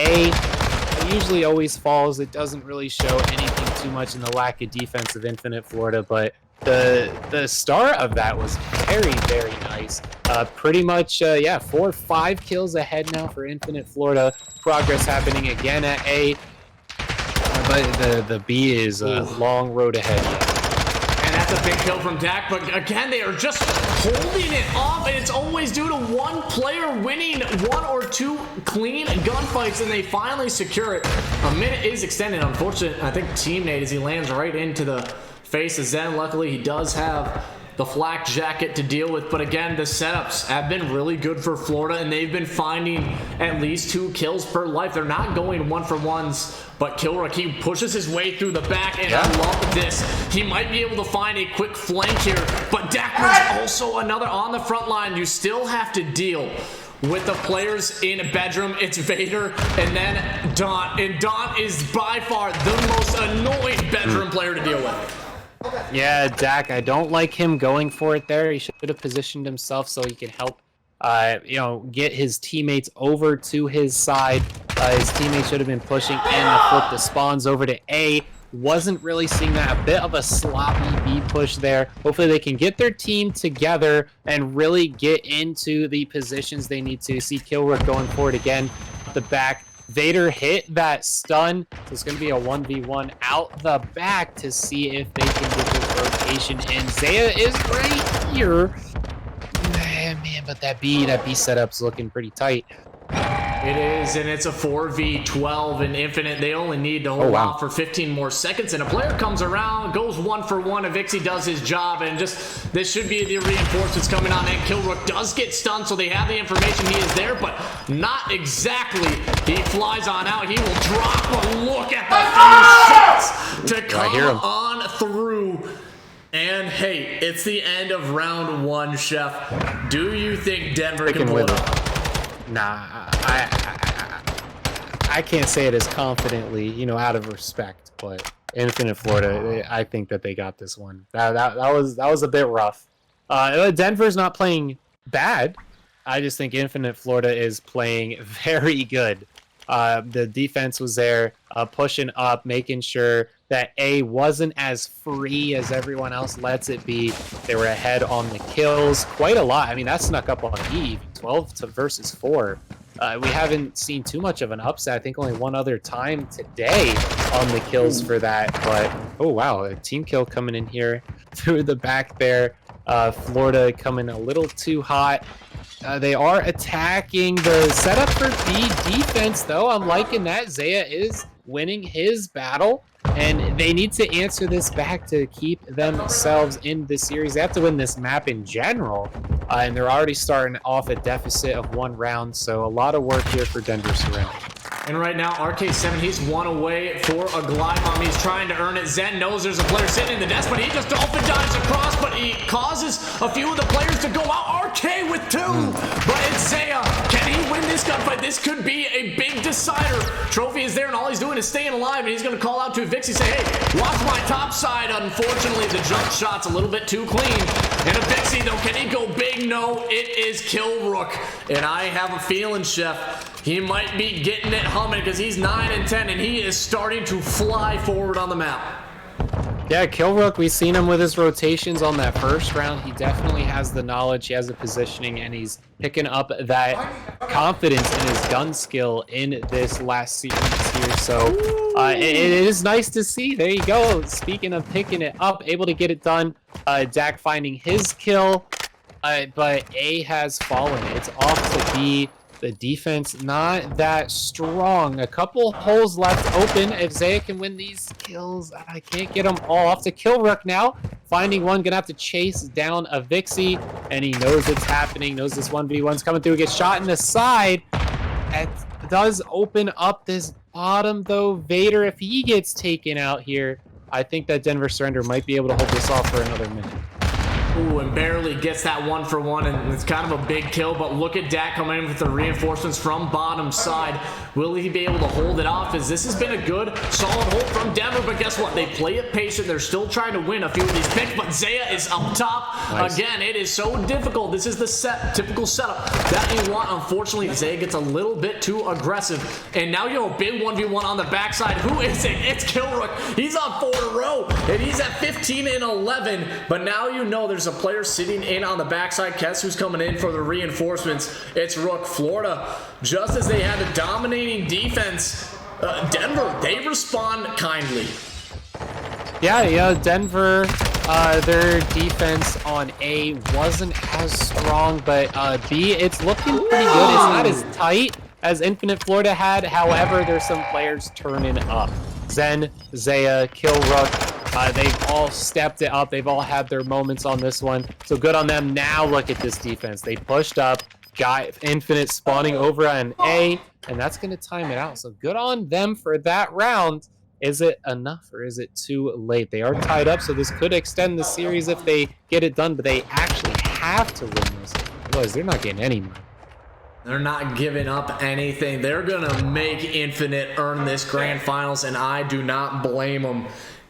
usually always falls. It doesn't really show anything too much in the lack of defense of Infinite Florida, but the start of that was very, very nice. Pretty much, 4 or 5 kills ahead now for Infinite Florida. Progress happening again at A, but the B is a long road ahead yet. That's a big kill from Dak, but again, they are just holding it off, and it's always due to one player winning 1 or 2 clean gunfights, and they finally secure it. A minute is extended. Unfortunately, I think teammate as he lands right into the face of Zen. Luckily, he does have the flak jacket to deal with, but again, the setups have been really good for Florida, and they've been finding at least 2 kills per life. They're not going 1-for-1s, but Kilrook, he pushes his way through the back, and I love this. He might be able to find a quick flank here, but Dakman's also another on the front line. You still have to deal with the players in a bedroom. It's Vader and then Don, and Don is by far the most annoying bedroom player to deal with. Yeah, Dak, I don't like him going for it there. He should have positioned himself so he could help, get his teammates over to his side. His teammates should have been pushing in to flip the spawns over to A. Wasn't really seeing that. A bit of a sloppy B push there. Hopefully they can get their team together and really get into the positions they need to. See Kilrook going forward again. The back. Vader hit that stun, so it's going to be a 1v1 out the back to see if they can get this rotation in. Zaya is right here. Man, but that B setup's looking pretty tight. It is, and it's a 4v12 in Infinite. They only need to hold off for 15 more seconds, and a player comes around, goes 1-for-1. Avixi does his job, and just this should be the reinforcements coming on. And Kilrook does get stunned, so they have the information he is there, but not exactly. He flies on out. He will drop, but look at the few shots to come on through. And hey, it's the end of round 1, Chef. Do you think Denver can pull it off? Nah, I can't say it as confidently, you know, out of respect, but Infinite Florida, I think that they got this one. That was a bit rough. Denver's not playing bad. I just think Infinite Florida is playing very good. The defense was there, pushing up, making sure that A wasn't as free as everyone else lets it be. They were ahead on the kills quite a lot. I mean, that snuck up on E, 12 versus 4. We haven't seen too much of an upset. I think only one other time today on the kills for that. But, oh, wow, a team kill coming in here through the back there. Florida coming a little too hot. They are attacking the setup for B defense, though. I'm liking that. Zaya is winning his battle, and they need to answer this back to keep themselves in the series. They have to win this map in general, and they're already starting off a deficit of 1 round, so a lot of work here for Denver Surrender. And right now, RK7, he's 1 away for a glide bomb. He's trying to earn it. Zen knows there's a player sitting in the desk, but he just dolphin dives across, but he causes a few of the players to go out. RK with 2, but it's Zaya. Can he win this gunfight? This could be a big decider. Trophy is there, and all he's doing is staying alive, and he's going to call out to Vixie, say, hey, watch my top side. Unfortunately, the jump shot's a little bit too clean. And a Vixie, though, can he go big? No, it is Kill Rook. And I have a feeling, Chef, he might be getting it humming because he's 9 and 10, and he is starting to fly forward on the map. Yeah, Killrook, we've seen him with his rotations on that first round. He definitely has the knowledge, he has the positioning, and he's picking up that confidence in his gun skill in this last series here. So it is nice to see. There you go. Speaking of picking it up, able to get it done. Dak finding his kill, but A has fallen. It's off to B. The defense not that strong. A couple holes left open. If Zaya can win these kills, I can't get them all off to Killrook now. Finding one, gonna have to chase down a Vixie, and he knows it's happening, knows this 1v1's coming through. Gets shot in the side. It does open up this bottom, though. Vader, if he gets taken out here, I think that Denver Surrender might be able to hold this off for another minute. Ooh, and barely gets that 1-for-1, and it's kind of a big kill, but look at Dak coming in with the reinforcements from bottom side. Will he be able to hold it off? As this has been a good, solid hold from Denver, but guess what? They play it patient. They're still trying to win a few of these picks, but Zaya is up top. Nice. Again, it is so difficult. This is the typical setup that you want. Unfortunately, Zaya gets a little bit too aggressive, and now you know, big 1v1 on the backside. Who is it? It's Killrook. He's on 4 in a row, and he's at 15 and 11, but now you know there's a player sitting in on the backside. Guess who's coming in for the reinforcements? It's Rook. Florida, just as they had a dominating defense, Denver, they respond kindly. Yeah, Denver, their defense on A wasn't as strong, but B, it's looking pretty good. It's not as tight as Infinite Florida had. However, there's some players turning up. Zen, Zaya, Killrook, they've all stepped it up. They've all had their moments on this one. So good on them. Now look at this defense. They pushed up, got Infinite spawning over on A, and that's going to time it out. So good on them for that round. Is it enough or is it too late? They are tied up, so this could extend the series if they get it done, but they actually have to win this. Otherwise, they're not getting any money. They're not giving up anything. They're going to make Infinite earn this grand finals, and I do not blame them.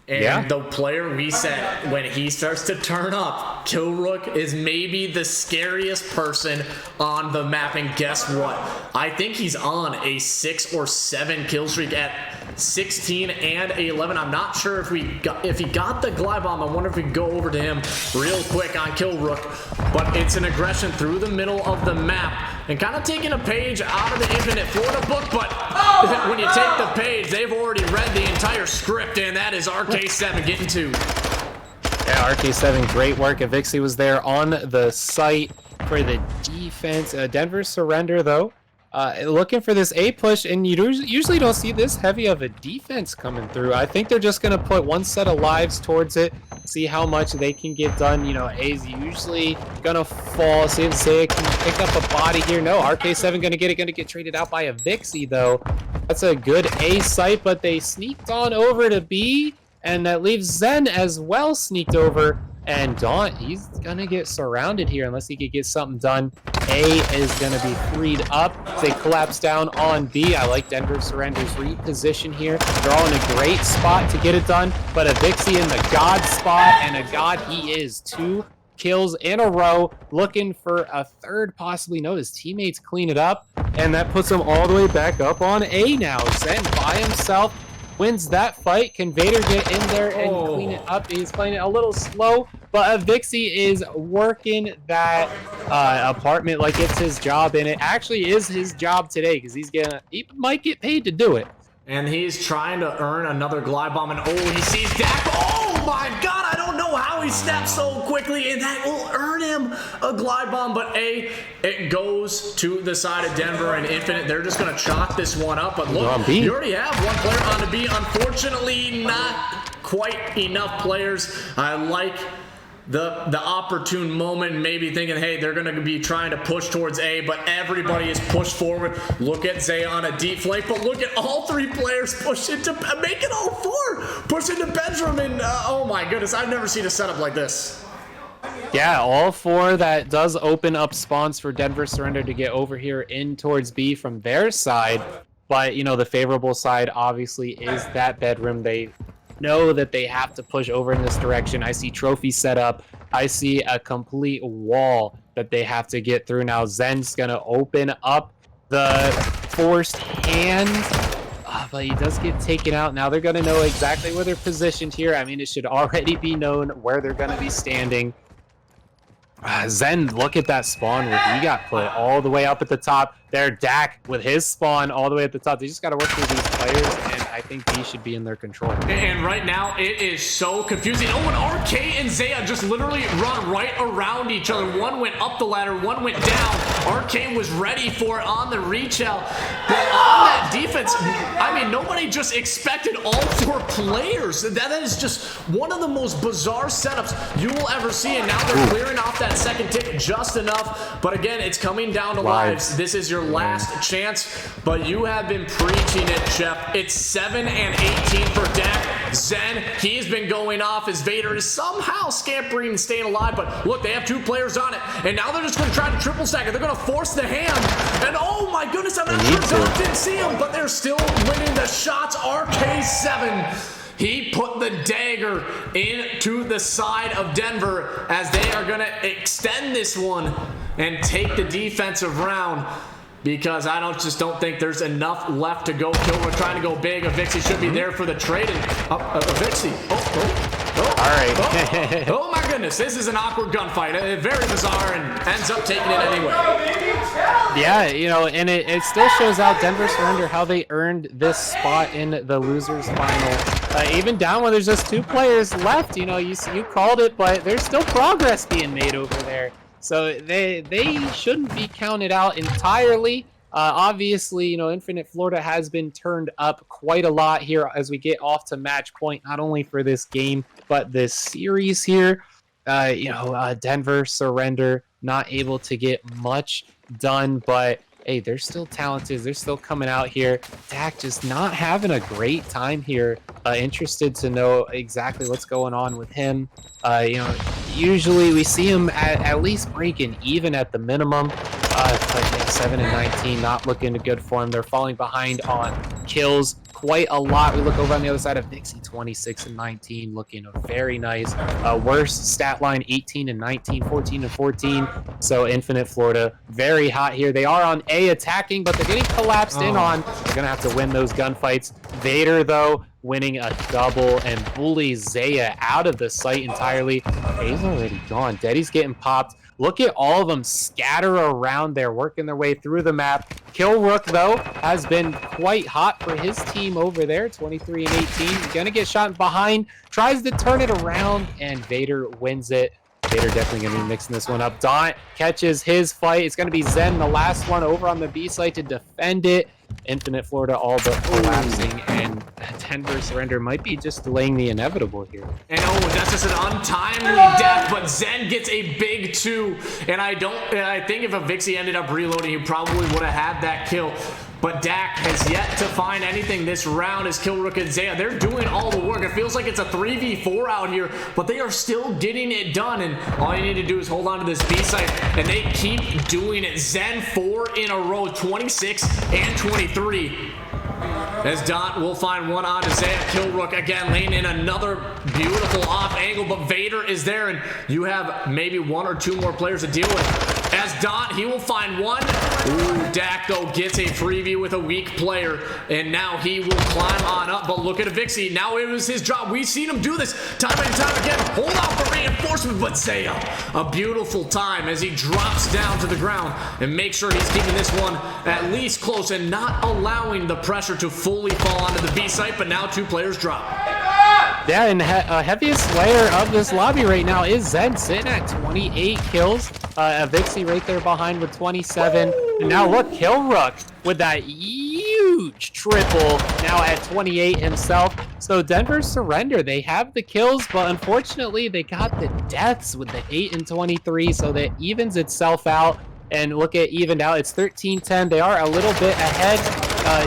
And the player we said, when he starts to turn up, Killrook is maybe the scariest person on the map. And guess what? I think he's on a 6 or 7 kill streak at 16 and 11. I'm not sure if he got the glide bomb. I wonder if we can go over to him real quick on Killrook. But it's an aggression through the middle of the map and kind of taking a page out of the Infinite Florida book. But when you take the page, they've already read the entire script, and that is RK7 getting 2. Yeah, RK7, great work. Avixi was there on the site for the defense. Denver Surrender, though, looking for this A push, and you usually don't see this heavy of a defense coming through. I think they're just going to put one set of lives towards it, see how much they can get done. You know, A's usually going to fall. See if Zaya can pick up a body here. No, RK7 going to get traded out by a Vixie, though. That's a good A site, but they sneaked on over to B, and that leaves Zen as well sneaked over. And Daunt, he's going to get surrounded here unless he could get something done. A is going to be freed up. They collapse down on B. I like Denver Surrender's reposition here. They're all in a great spot to get it done, but a Vixie in the God spot, and a God he is. 2 kills in a row, looking for a third possibly. No, his teammates clean it up, and that puts him all the way back up on A now. Zen by himself wins that fight. Can Vader get in there and clean it up? He's playing it a little slow, but Vixie is working that apartment like it's his job, and it actually is his job today because he might get paid to do it. And he's trying to earn another glide bomb, and he sees Dak. Oh my god, I don't know how he snaps so quickly, and that will earn him a glide bomb. But it goes to the side of Denver and Infinite. They're just going to chalk this one up. But look, you already have one player on the B. Unfortunately, not quite enough players. I like the opportune moment, maybe thinking, hey, they're going to be trying to push towards A, but everybody is pushed forward. Look at Zay on a deep flank, but look at all 3 players push into, make it all 4, push into bedroom, and oh my goodness, I've never seen a setup like this. Yeah, all 4. That does open up spawns for Denver Surrender to get over here in towards B from their side, but you know, the favorable side obviously is that bedroom. They know that they have to push over in this direction. I see trophy set up. I see a complete wall that they have to get through. Now Zen's gonna open up the forced hand, but he does get taken out. Now they're gonna know exactly where they're positioned here. I mean, it should already be known where they're gonna be standing. Zen, look at that spawn where he got put all the way up at the top. There, Dak with his spawn all the way at the top. They just got to work through these players, and I think B should be in their control. And right now, it is so confusing. Oh, and RK and Zaya just literally run right around each other. One went up the ladder, one went down. RK was ready for it on the reach out. But on that defense, I mean, nobody just expected all 4 players. That is just one of the most bizarre setups you will ever see. And now they're clearing off that second tick just enough. But again, it's coming down to lives. This is your last chance, but you have been preaching it, Chef. It's 7 and 18 for Dak. Zen, he's been going off as Vader is somehow scampering and staying alive, but look, they have 2 players on it, and now they're just going to try to triple stack it. They're going to force the hand, and oh my goodness, I'm not sure Zen didn't see him, but they're still winning the shots. RK7. He put the dagger into the side of Denver as they are going to extend this one and take the defensive round, because I just don't think there's enough left to go. We're trying to go big. A Vixie should be there for the trade. And a Vixie. All right. Oh my goodness, this is an awkward gunfight. Very bizarre, and ends up taking it anyway. Yeah, you know, and it still shows out Denver Surrender how they earned this spot in the losers final. Even down when there's just 2 players left, you know, you called it, but there's still progress being made over there. So they shouldn't be counted out entirely. Obviously, you know, Infinite Florida has been turned up quite a lot here as we get off to match point, not only for this game, but this series here. Denver Surrender not able to get much done, but hey, they're still talented. They're still coming out here. Dak just not having a great time here. Interested to know exactly what's going on with him. Usually we see him at least breaking even at the minimum. But 7 and 19, not looking good for him. They're falling behind on kills quite a lot. We look over on the other side of Vixie, 26 and 19, looking very nice. Worst stat line, 18 and 19, 14 and 14. So Infinite Florida, very hot here. They are on A attacking, but they're getting collapsed in on. They're gonna have to win those gunfights. Vader, though, winning a double and bullies Zaya out of the site entirely. A's already gone. Daddy's getting popped. Look at all of them scatter around there, working their way through the map. Killrook, though, has been quite hot for his team over there, 23 and 18. Gonna get shot behind, tries to turn it around, and Vader wins it. Vader definitely gonna be mixing this one up. Daunt catches his fight. It's gonna be Zen, the last one over on the B site to defend it. Infinite Florida all but collapsing, and Denver Surrender might be just delaying the inevitable here. And that's just an untimely death, but Zen gets a big 2. And I think if a Vixie ended up reloading, he probably would have had that kill. but Dak has yet to find anything this round as Killrook and Zaya, they're doing all the work. It feels like it's a 3v4 out here, but they are still getting it done, and all you need to do is hold on to this B site, and they keep doing it. Zen 4 in a row, 26 and 23. As Dot will find one on Zaya. Killrook again laying in another beautiful off angle, but Vader is there, and you have maybe one or two more players to deal with. As Dot, he will find one. Ooh, Dak though gets a freebie with a weak player, and now he will climb on up. But look at Avixi. Now it was his job. We've seen him do this time and time again. Hold out for reinforcement, but Zaya, a beautiful time as he drops down to the ground and make sure he's keeping this one at least close and not allowing the pressure to fully fall onto the B site. But now two players drop. Yeah, and heaviest player of this lobby right now is Zen, sitting at 28 kills. Avixi right there behind with 27. And now look, Killrook with that huge triple, now at 28 himself. So Denver surrender. They have the kills, but unfortunately they got the deaths with the 8 and 23, so that evens itself out. And look at evened out. It's 13-10. They are a little bit ahead.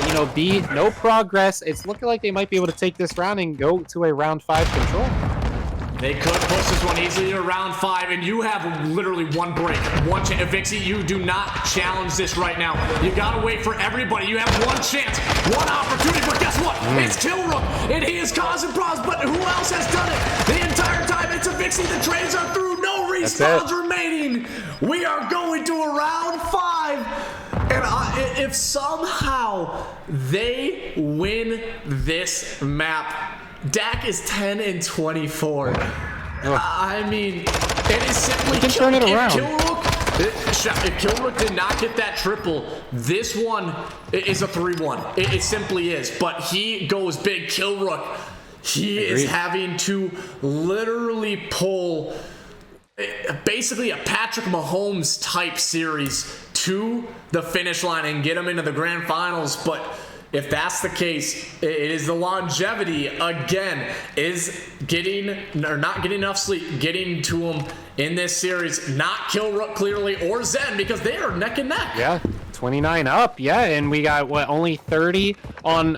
You know, B, no progress. It's looking like they might be able to take this round and go to a round 5 control. They could push this one easily to round 5, and you have literally one break, one chance. Avixi, you do not challenge this right now. You gotta wait for everybody. You have one chance, one opportunity, but guess what? It's Killrook, and he is causing problems, but who else has done it the entire time? It's Avixi. The trades are through, no respawns remaining. We are going to a round 5. And if somehow they win this map, Dak is 10 and 24. I mean, it is simply can turn it around. If Killrook did not get that triple, this one is a 3-1. It simply is. But he goes big. Killrook, he is having to literally pull basically a Patrick Mahomes type series to the finish line and get him into the grand finals. But if that's the case, it is the longevity again, is getting or not getting enough sleep, getting to him in this series. Not Killrook clearly or Zen, because they are neck and neck. Yeah, 29 up. Yeah, and we got what, only 30 on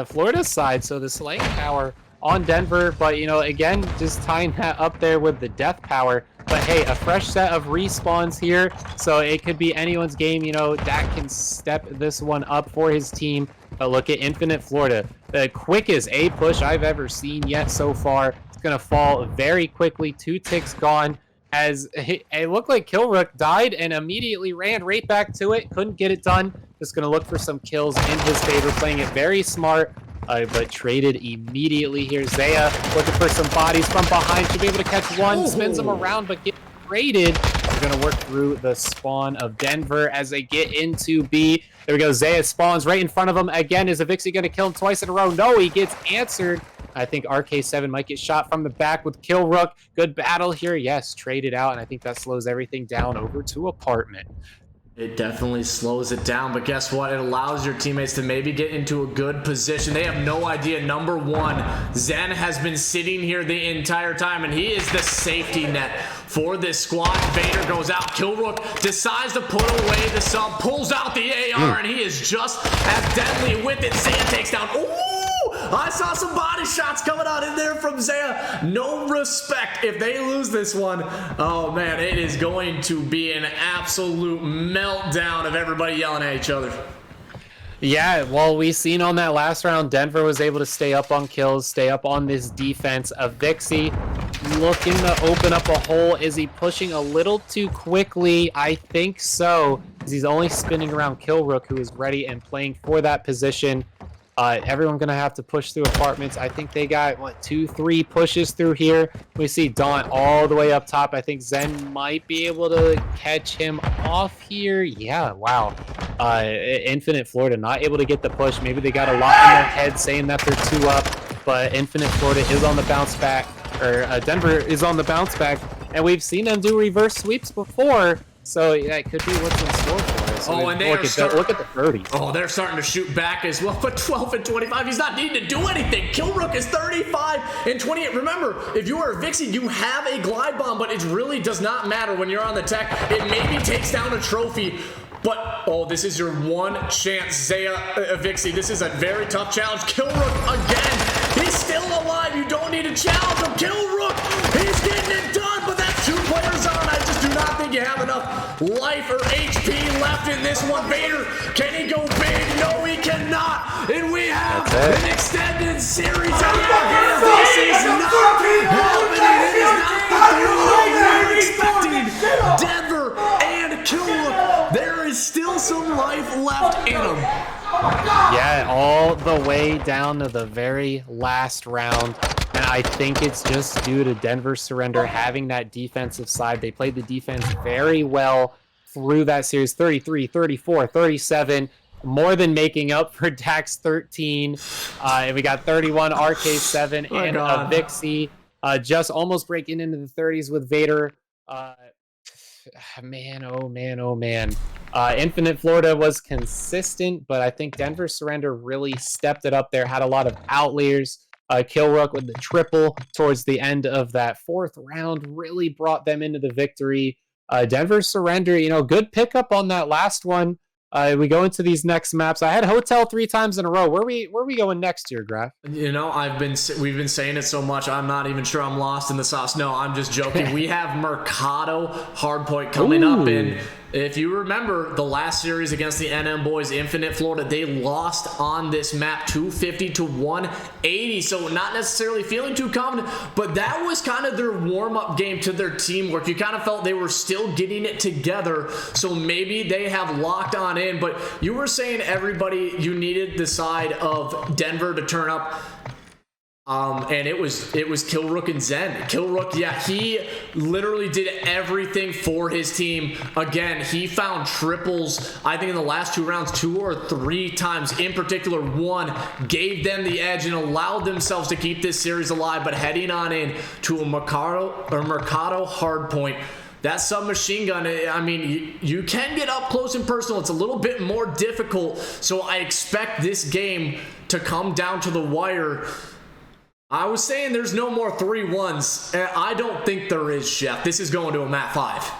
Florida's side. So the slaying power on Denver, but you know, again, just tying that up there with the death power. But hey, a fresh set of respawns here, so it could be anyone's game. You know, Dak can step this one up for his team. But look at Infinite Florida, the quickest A push I've ever seen yet so far. It's gonna fall very quickly. 2 ticks gone, as it looked like Killrook died and immediately ran right back to it. Couldn't get it done. Just gonna look for some kills in his favor, playing it very smart. But traded immediately here. Zaya looking for some bodies from behind. Should be able to catch one. Spins him around, but get traded. We're going to work through the spawn of Denver as they get into B. There we go. Zaya spawns right in front of him. Again, is Avixi going to kill him twice in a row? No, he gets answered. I think RK7 might get shot from the back with Killrook. Good battle here. Yes, traded out, and I think that slows everything down over to Apartment. It definitely slows it down, but guess what? It allows your teammates to maybe get into a good position. They have no idea. Number one, Zen has been sitting here the entire time, and he is the safety net for this squad. Vader goes out. Killrook decides to put away the sub, pulls out the AR, and he is just as deadly with it. Zaya takes down. Ooh! I saw some body shots coming out in there from Zaya. No respect if they lose this one. Oh, man, it is going to be an absolute meltdown of everybody yelling at each other. Yeah, well, we seen on that last round, Denver was able to stay up on kills, stay up on this defense. Avixi looking to open up a hole. Is he pushing a little too quickly? I think so, because he's only spinning around Killrook, who is ready and playing for that position. Everyone gonna have to push through Apartments. I think they got, what, 2-3 pushes through here. We see Daunt all the way up top. I think Zen might be able to catch him off here. Yeah, wow. Infinite Florida not able to get the push. Maybe they got a lot in their head saying that they're 2 up, but Infinite Florida is on the bounce back, or Denver is on the bounce back, and we've seen them do reverse sweeps before. So that could be what's in store for us. Oh, and they look at the 30s. Oh, they're starting to shoot back as well. But 12 and 25, he's not needing to do anything. Killrook is 35 and 28. Remember, if you are Avixi, you have a glide bomb, but it really does not matter when you're on the tech. It maybe takes down a trophy, But, oh, this is your one chance, Zaya Vixie. This is a very tough challenge. Killrook again. He's still alive. You don't need to challenge him. Killrook, he's getting it done, but that's 2 players on. I just do not think you have enough life or HP left in this one. Vader, can he go big? No, he cannot. And we have an extended series on our hands. This is not happening. It is not the 3 we're expecting. Denver and Killrook, there is still some life left in them. Yeah, all the way down to the very last round. And I think it's just due to Denver's surrender having that defensive side. They played the defense very well through that series. 33, 34, 37, more than making up for Dax 13. And we got 31, RK7, and a Vixie just almost breaking into the 30s with Vader. Man, oh man, oh man. Infinite Florida was consistent, but I think Denver Surrender really stepped it up there, had a lot of outliers. Killrook with the triple towards the end of that 4th round really brought them into the victory. Denver Surrender, you know, good pickup on that last one. We go into these next maps. I had Hotel 3 times in a row. Where are we going next year, Graf? You know, we've been saying it so much, I'm not even sure I'm lost in the sauce. No, I'm just joking. We have Mercado Hardpoint coming up, and if you remember the last series against the NM boys, Infinite Florida, they lost on this map 250 to 180. So not necessarily feeling too confident, but that was kind of their warm-up game to their teamwork. You kind of felt they were still getting it together. So maybe they have locked on in, but you were saying everybody, you needed the side of Denver to turn up. And it was Killrook and Zen. Killrook, yeah, he literally did everything for his team. Again, he found triples, I think in the last 2 rounds, 2 or 3 times. In particular, 1 gave them the edge and allowed themselves to keep this series alive. But heading on in to a Mercado hardpoint, that submachine gun, I mean, you can get up close and personal. It's a little bit more difficult. So I expect this game to come down to the wire. I was saying there's no more 3-1s. I don't think there is, Chef. This is going to a Mat 5.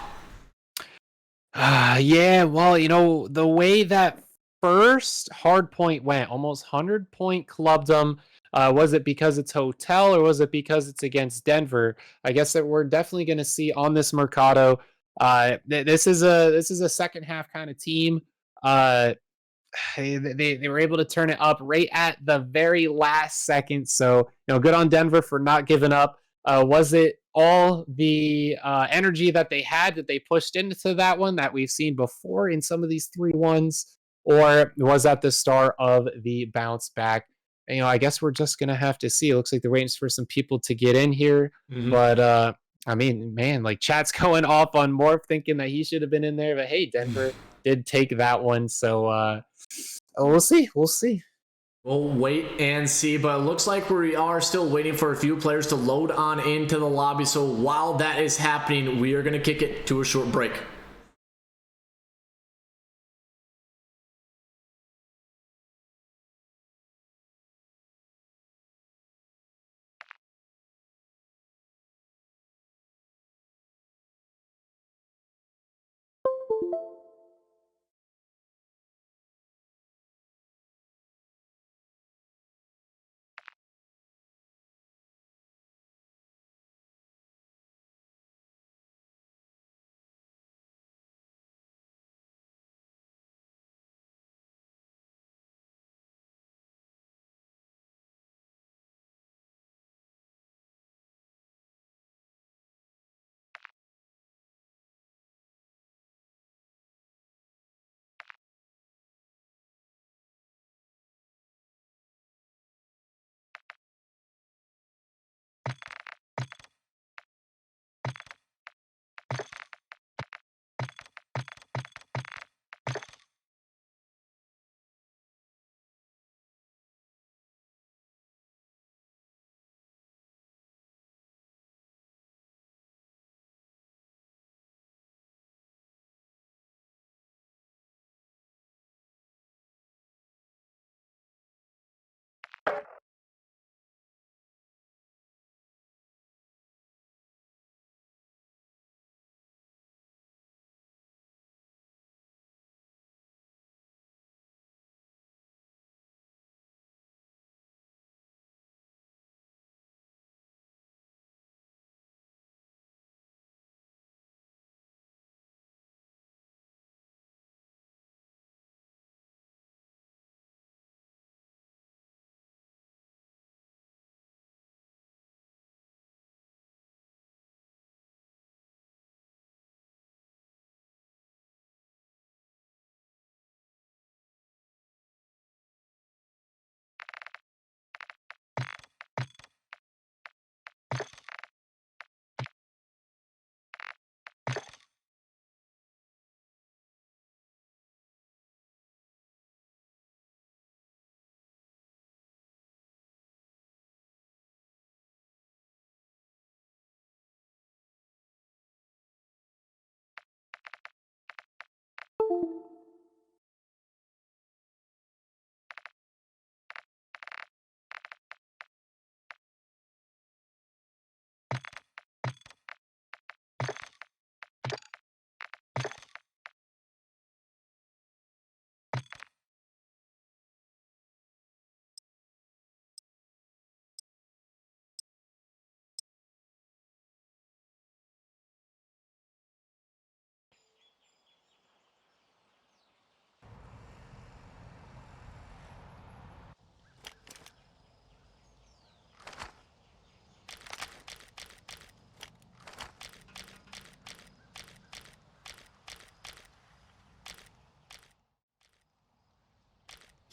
Yeah, well, you know, the way that first hard point went, almost 100-point clubbed them. Was it because it's Hotel or was it because it's against Denver? I guess that we're definitely going to see on this Mercado. This is a second half kind of team. They were able to turn it up right at the very last second. So, you know, good on Denver for not giving up. Was it all the energy that they had that they pushed into that one that we've seen before in some of these 3-1s? Or was that the start of the bounce back? And, you know, I guess we're just going to have to see. It looks like they're waiting for some people to get in here. But, I mean, man, like chat's going off on Morph thinking that he should have been in there. But, hey, Denver did take that one. So, we'll see. We'll see. We'll wait and see, but it looks like we are still waiting for a few players to load on into the lobby. So while that is happening, we are going to kick it to a short break.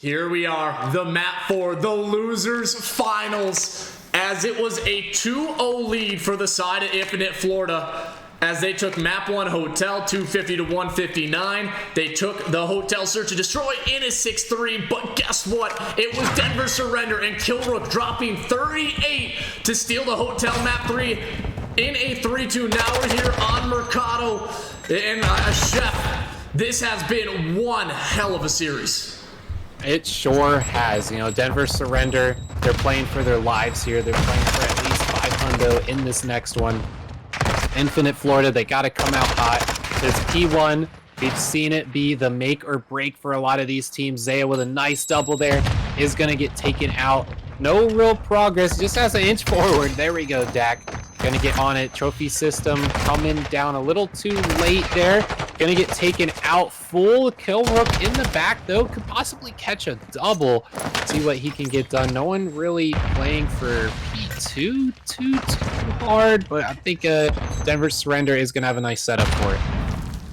Here we are, the map for the losers finals, as it was a 2-0 lead for the side of Infinite Florida, as they took map 1 Hotel 250 to 159. They took the Hotel Search and Destroy in a 6-3, but guess what? It was Denver Surrender and Killrook dropping 38 to steal the Hotel map 3 in a 3-2. Now we're here on Mercado, and Chef, this has been one hell of a series. It sure has. You know, Denver Surrender, they're playing for their lives here. They're playing for at least 500 in this next one. Infinite Florida, they got to come out hot. There's P1. We've seen it be the make or break for a lot of these teams. Zaya with a nice double there is going to get taken out. No real progress, just has an inch forward. There we go, Dak. Gonna get on it. Trophy system coming down a little too late there. Gonna get taken out. Full Killrook in the back, though. Could possibly catch a double. See what he can get done. No one really playing for P2 too hard, but I think Denver Surrender is gonna have a nice setup for it.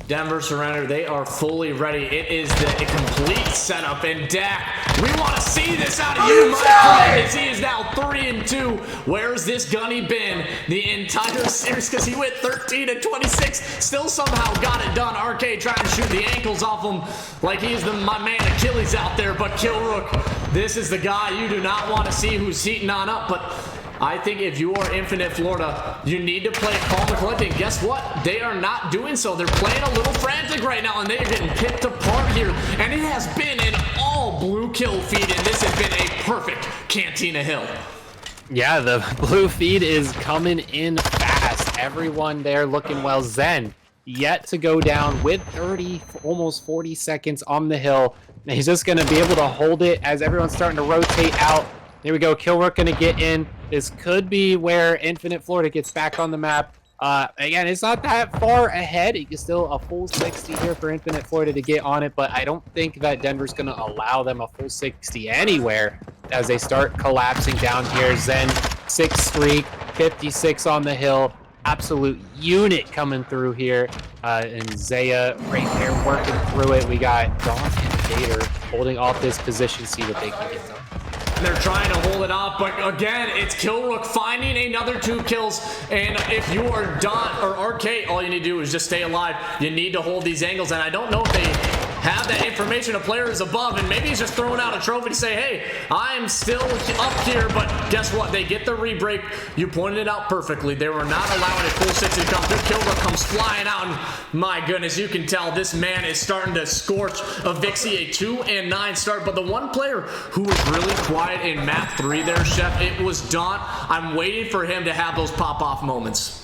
Denver Surrender, they are fully ready. It is the complete setup, and Dak, we want to see this out of you, my friend, as he is now 3-2. Where's this gunny been the entire series? Because he went 13 and 26, still somehow got it done. RK trying to shoot the ankles off him like he's my man Achilles out there, but Killrook, this is the guy you do not want to see who's heating on up, but I think if you are Infinite Florida, you need to play calm and collected. And guess what? They are not doing so. They're playing a little frantic right now, and they are getting picked apart here. And it has been an all blue kill feed, and this has been a perfect Cantina Hill. Yeah, the blue feed is coming in fast. Everyone there looking well. Zen yet to go down with 30, almost 40 seconds on the hill. And he's just going to be able to hold it as everyone's starting to rotate out. Here we go. Killrook going to get in. This could be where Infinite Florida gets back on the map. Again, it's not that far ahead. It is still a full 60 here for Infinite Florida to get on it, but I don't think that Denver's going to allow them a full 60 anywhere as they start collapsing down here. Zen, 6 streak, 56 on the hill. Absolute unit coming through here. And Zaya right there working through it. We got Dawn and Vader holding off this position, see what they can get done. They're trying to hold it off, but again, it's Killrook finding another 2 kills. And if you are Don or RK, all you need to do is just stay alive. You need to hold these angles, and I don't know if they have that information. A player is above, and maybe he's just throwing out a trophy to say, hey, I'm still up here, but guess what? They get the re-break. You pointed it out perfectly. They were not allowing a full 60 to come through. Killrook comes flying out, and my goodness, you can tell this man is starting to scorch a Vixie, a 2-9 start. But the one player who was really quiet in map 3 there, Chef, it was Daunt. I'm waiting for him to have those pop-off moments.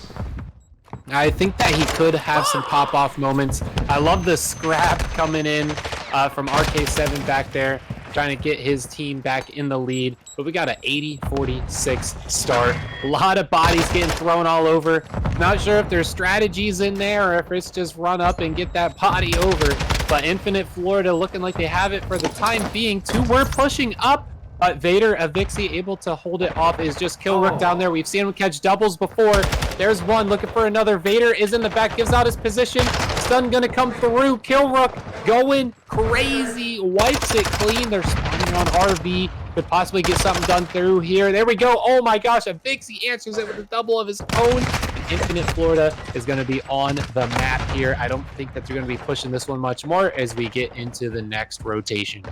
I think that he could have some pop-off moments. I love the scrap coming in from RK7 back there, trying to get his team back in the lead. But we got an 80-46 start. A lot of bodies getting thrown all over. Not sure if there's strategies in there or if it's just run up and get that body over. But Infinite Florida looking like they have it for the time being. 2 were pushing up. Vader, a Vixie, able to hold it off is just Killrook down there. We've seen him catch doubles before. There's one looking for another. Vader is in the back, gives out his position. Stun gonna come through. Killrook going crazy, wipes it clean. They're spawning on RV. Could possibly get something done through here. There we go. Oh my gosh, a Vixie answers it with a double of his own. And Infinite Florida is gonna be on the map here. I don't think that they're gonna be pushing this one much more as we get into the next rotation.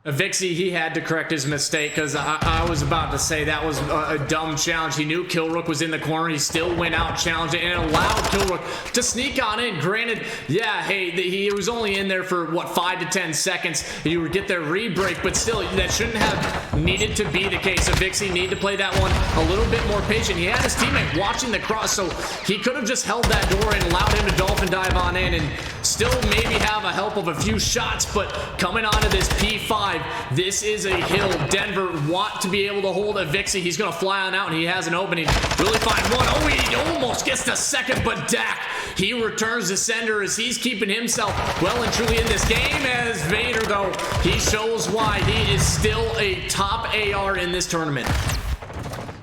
Vixie, he had to correct his mistake because I was about to say that was a dumb challenge. He knew Killrook was in the corner. He still went out, challenged it, and allowed Killrook to sneak on in. Granted, yeah, hey, he was only in there for, what, 5 to 10 seconds. You would get their re-break, but still, that shouldn't have needed to be the case. Vixie needed to play that one a little bit more patient. He had his teammate watching the cross, so he could have just held that door and allowed him to dolphin dive on in and still maybe have a help of a few shots, but coming onto this P5, this is a hill. Denver want to be able to hold a Vixie. He's going to fly on out, and he has an opening. Really find one. Oh, he almost gets the second, but Dak, he returns the sender as he's keeping himself well and truly in this game. As Vader, though, he shows why he is still a top AR in this tournament.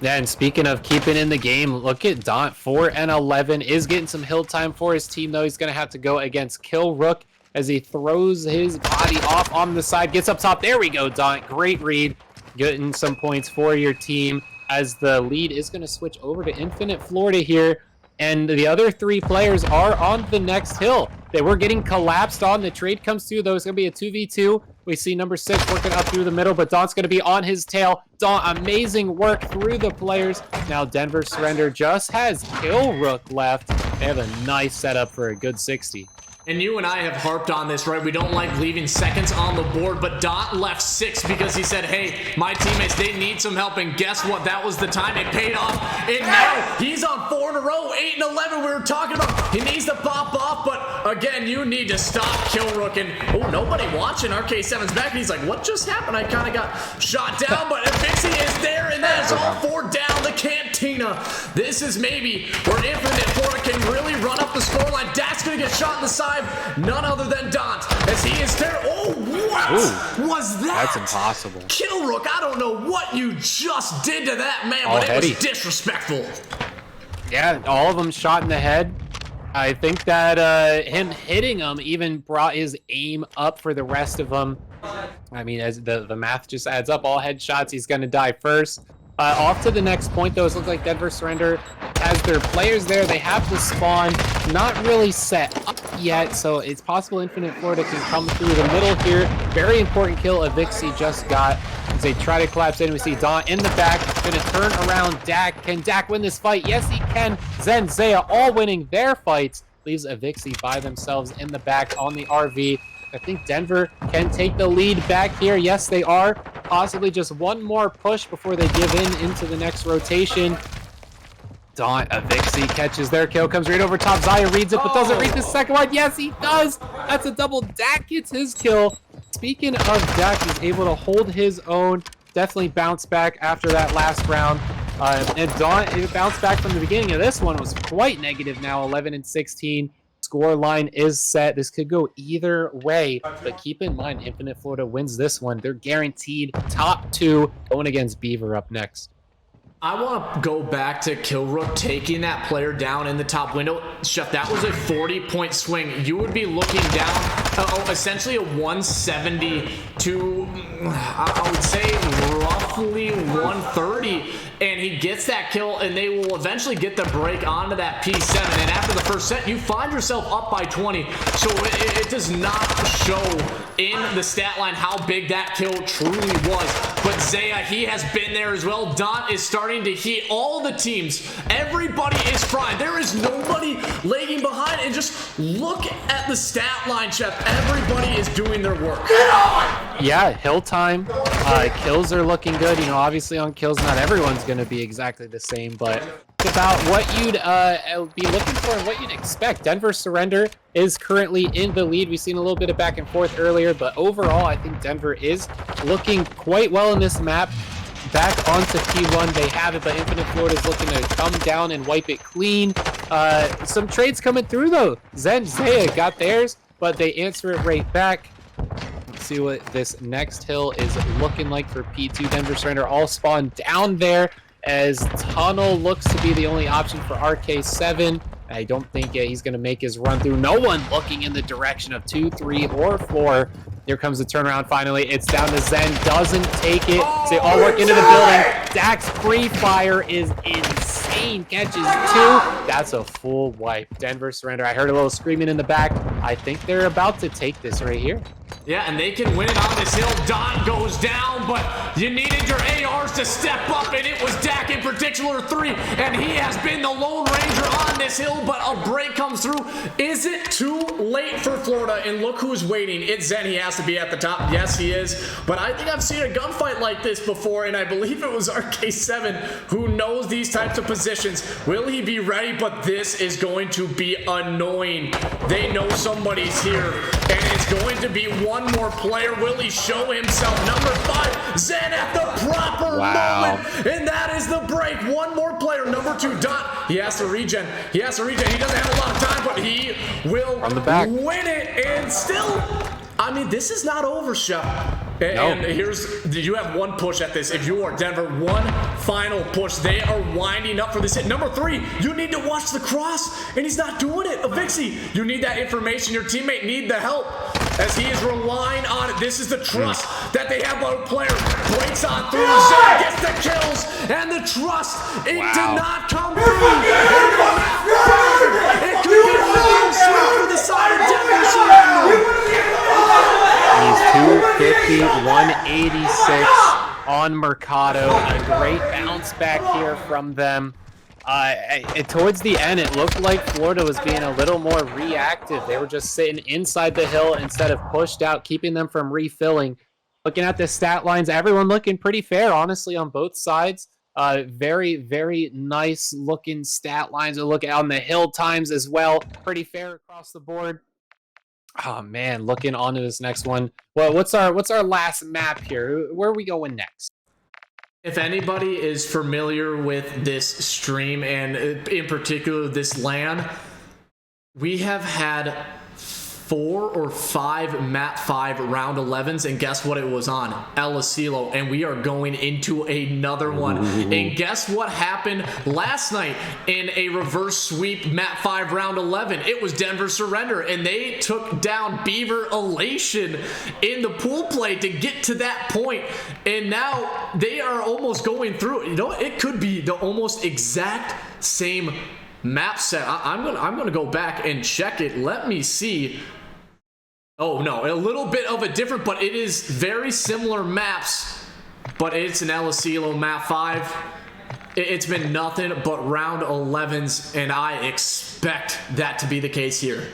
Yeah, and speaking of keeping in the game, look at Daunt, 4 and 11, is getting some hill time for his team, though. He's going to have to go against Killrook as he throws his body off on the side, gets up top. There we go, Daunt. Great read, getting some points for your team as the lead is going to switch over to Infinite Florida here. And the other 3 players are on the next hill. They were getting collapsed on. The trade comes through, though. It's going to be a 2v2. We see number 6 working up through the middle, but Daunt's going to be on his tail. Daunt, amazing work through the players. Now Denver Surrender just has Kill Rook left. They have a nice setup for a good 60. And you and I have harped on this, right? We don't like leaving seconds on the board, but Daunt left 6 because he said, hey, my teammates, they need some help. And guess what? That was the time it paid off. And now he's on 4 in a row, 8 and 11. We were talking about he needs to pop off, but again, you need to stop Kill Rook. And oh, nobody watching. RK7's back, and he's like, what just happened? I kind of got shot down, but Vixie is there, and that is all 4 down the Cantina. This is maybe where Infinite Florida can really run up the scoreline. Dak's going to get shot in the side. None other than Daunt, as he is there. Oh, what was that? That's impossible. Kill Rook, I don't know what you just did to that man, but it was disrespectful. Yeah, all of them shot in the head. I think that him hitting him even brought his aim up for the rest of them. I mean, as the math just adds up, all headshots, he's going to die first. Off to the next point, though, it looks like Denver Surrender has their players there. They have the spawn not really set up yet, so it's possible Infinite Florida can come through the middle here. Very important kill Avixi just got as they try to collapse in. We see Daunt in the back, going to turn around Dak. Can Dak win this fight? Yes, he can. Zen, Zaya all winning their fights. Leaves Avixi by themselves in the back on the RV. I think Denver can take the lead back here. Yes, they are. Possibly just one more push before they give in into the next rotation. Daunt, Avixi catches their kill, comes right over top. Zaya reads it, but doesn't read the second one. Yes, he does. That's a double. Dak gets his kill. Speaking of Dak, he's able to hold his own. Definitely bounce back after that last round. And Daunt, it bounced back from the beginning of this one. It was quite negative now, 11 and 16. Score line is set. This could go either way, but keep in mind, Infinite Florida wins this one. They're guaranteed top 2 going against Beaver up next. I want to go back to Kill Rook taking that player down in the top window. Chef, that was a 40-point swing. You would be looking down, essentially a 170 to, I would say, roughly 130. And he gets that kill, and they will eventually get the break onto that P7. And after the first set, you find yourself up by 20. So it does not show in the stat line how big that kill truly was. But Zaya, he has been there as well. Daunt is starting to heat all the teams. Everybody is frying. There is nobody lagging behind. And just look at the stat line, Chef. Everybody is doing their work. Yeah, hill time. Kills are looking good. You know, obviously on kills, not everyone's going to be exactly the same, but it's about what you'd be looking for and what you'd expect. Denver Surrender is currently in the lead. We've seen a little bit of back and forth earlier, but overall, I think Denver is looking quite well in this map. Back onto P1, they have it, but Infinite Florida is looking to come down and wipe it clean. Some trades coming through, though. Zen, Zaya got theirs, but they answer it right back. Let's see what this next hill is looking like for P2. Denver Surrender all spawned down there as Tunnel looks to be the only option for RK7. I don't think he's going to make his run through. No one looking in the direction of 2, 3, or 4. Here comes the turnaround finally. It's down to Zen. Doesn't take it. They all work into the building. Dak's free fire is insane. Catches 2. That's a full wipe. Denver Surrender. I heard a little screaming in the back. I think they're about to take this right here. Yeah, and they can win it on this hill. Daunt goes down, but you needed your ARs to step up, and it was Dak in particular 3, and he has been the Lone Ranger on this hill, but a break comes through. Is it too late for Florida? And look who's waiting. It's Zen. He has to be at the top. Yes, he is. But I think I've seen a gunfight like this before, and I believe it was RK7 who knows these types of positions. Will he be ready? But this is going to be annoying. They know somebody's here, and it's going to be one more player. Will he show himself? Number 5, Zen at the proper moment, and that is the break. One more player. Number 2, Daunt. He has to regen. He doesn't have a lot of time, but he will win it. And still, I mean, this is not over, Chef. And you have one push at this. If you are Denver, one final push. They are winding up for this hit. Number 3, you need to watch the cross, and he's not doing it. Avixi, you need that information. Your teammate need the help as he is relying on it. This is the trust that they have on a player. Breaks on through, Zay gets the kills, and the trust, it did not come through. It could be a little sweet for the side of Denver Surrender. He's 250, 186 on Mercado. A great bounce back here from them. Towards the end, it looked like Florida was being a little more reactive. They were just sitting inside the hill instead of pushed out, keeping them from refilling. Looking at the stat lines, everyone looking pretty fair, honestly, on both sides. Very, very nice looking stat lines. We look on the hill times as well. Pretty fair across the board. Oh man, looking on to this next one. Well, what's our last map here? Where are we going next? If anybody is familiar with this stream and in particular this LAN, we have had 4 or 5 map 5 round 11s, and guess what it was on? El Asilo, and we are going into another one. And guess what happened last night in a reverse sweep map 5 round 11? It was Denver Surrender, and they took down Beaver Elation in the pool play to get to that point, and now they are almost going through. You know, it could be the almost exact same map set. I'm gonna go back and check it. Let me see. Oh no, a little bit of a different, but it is very similar maps, but it's an El Asilo map 5. It's been nothing but round 11s, and I expect that to be the case here.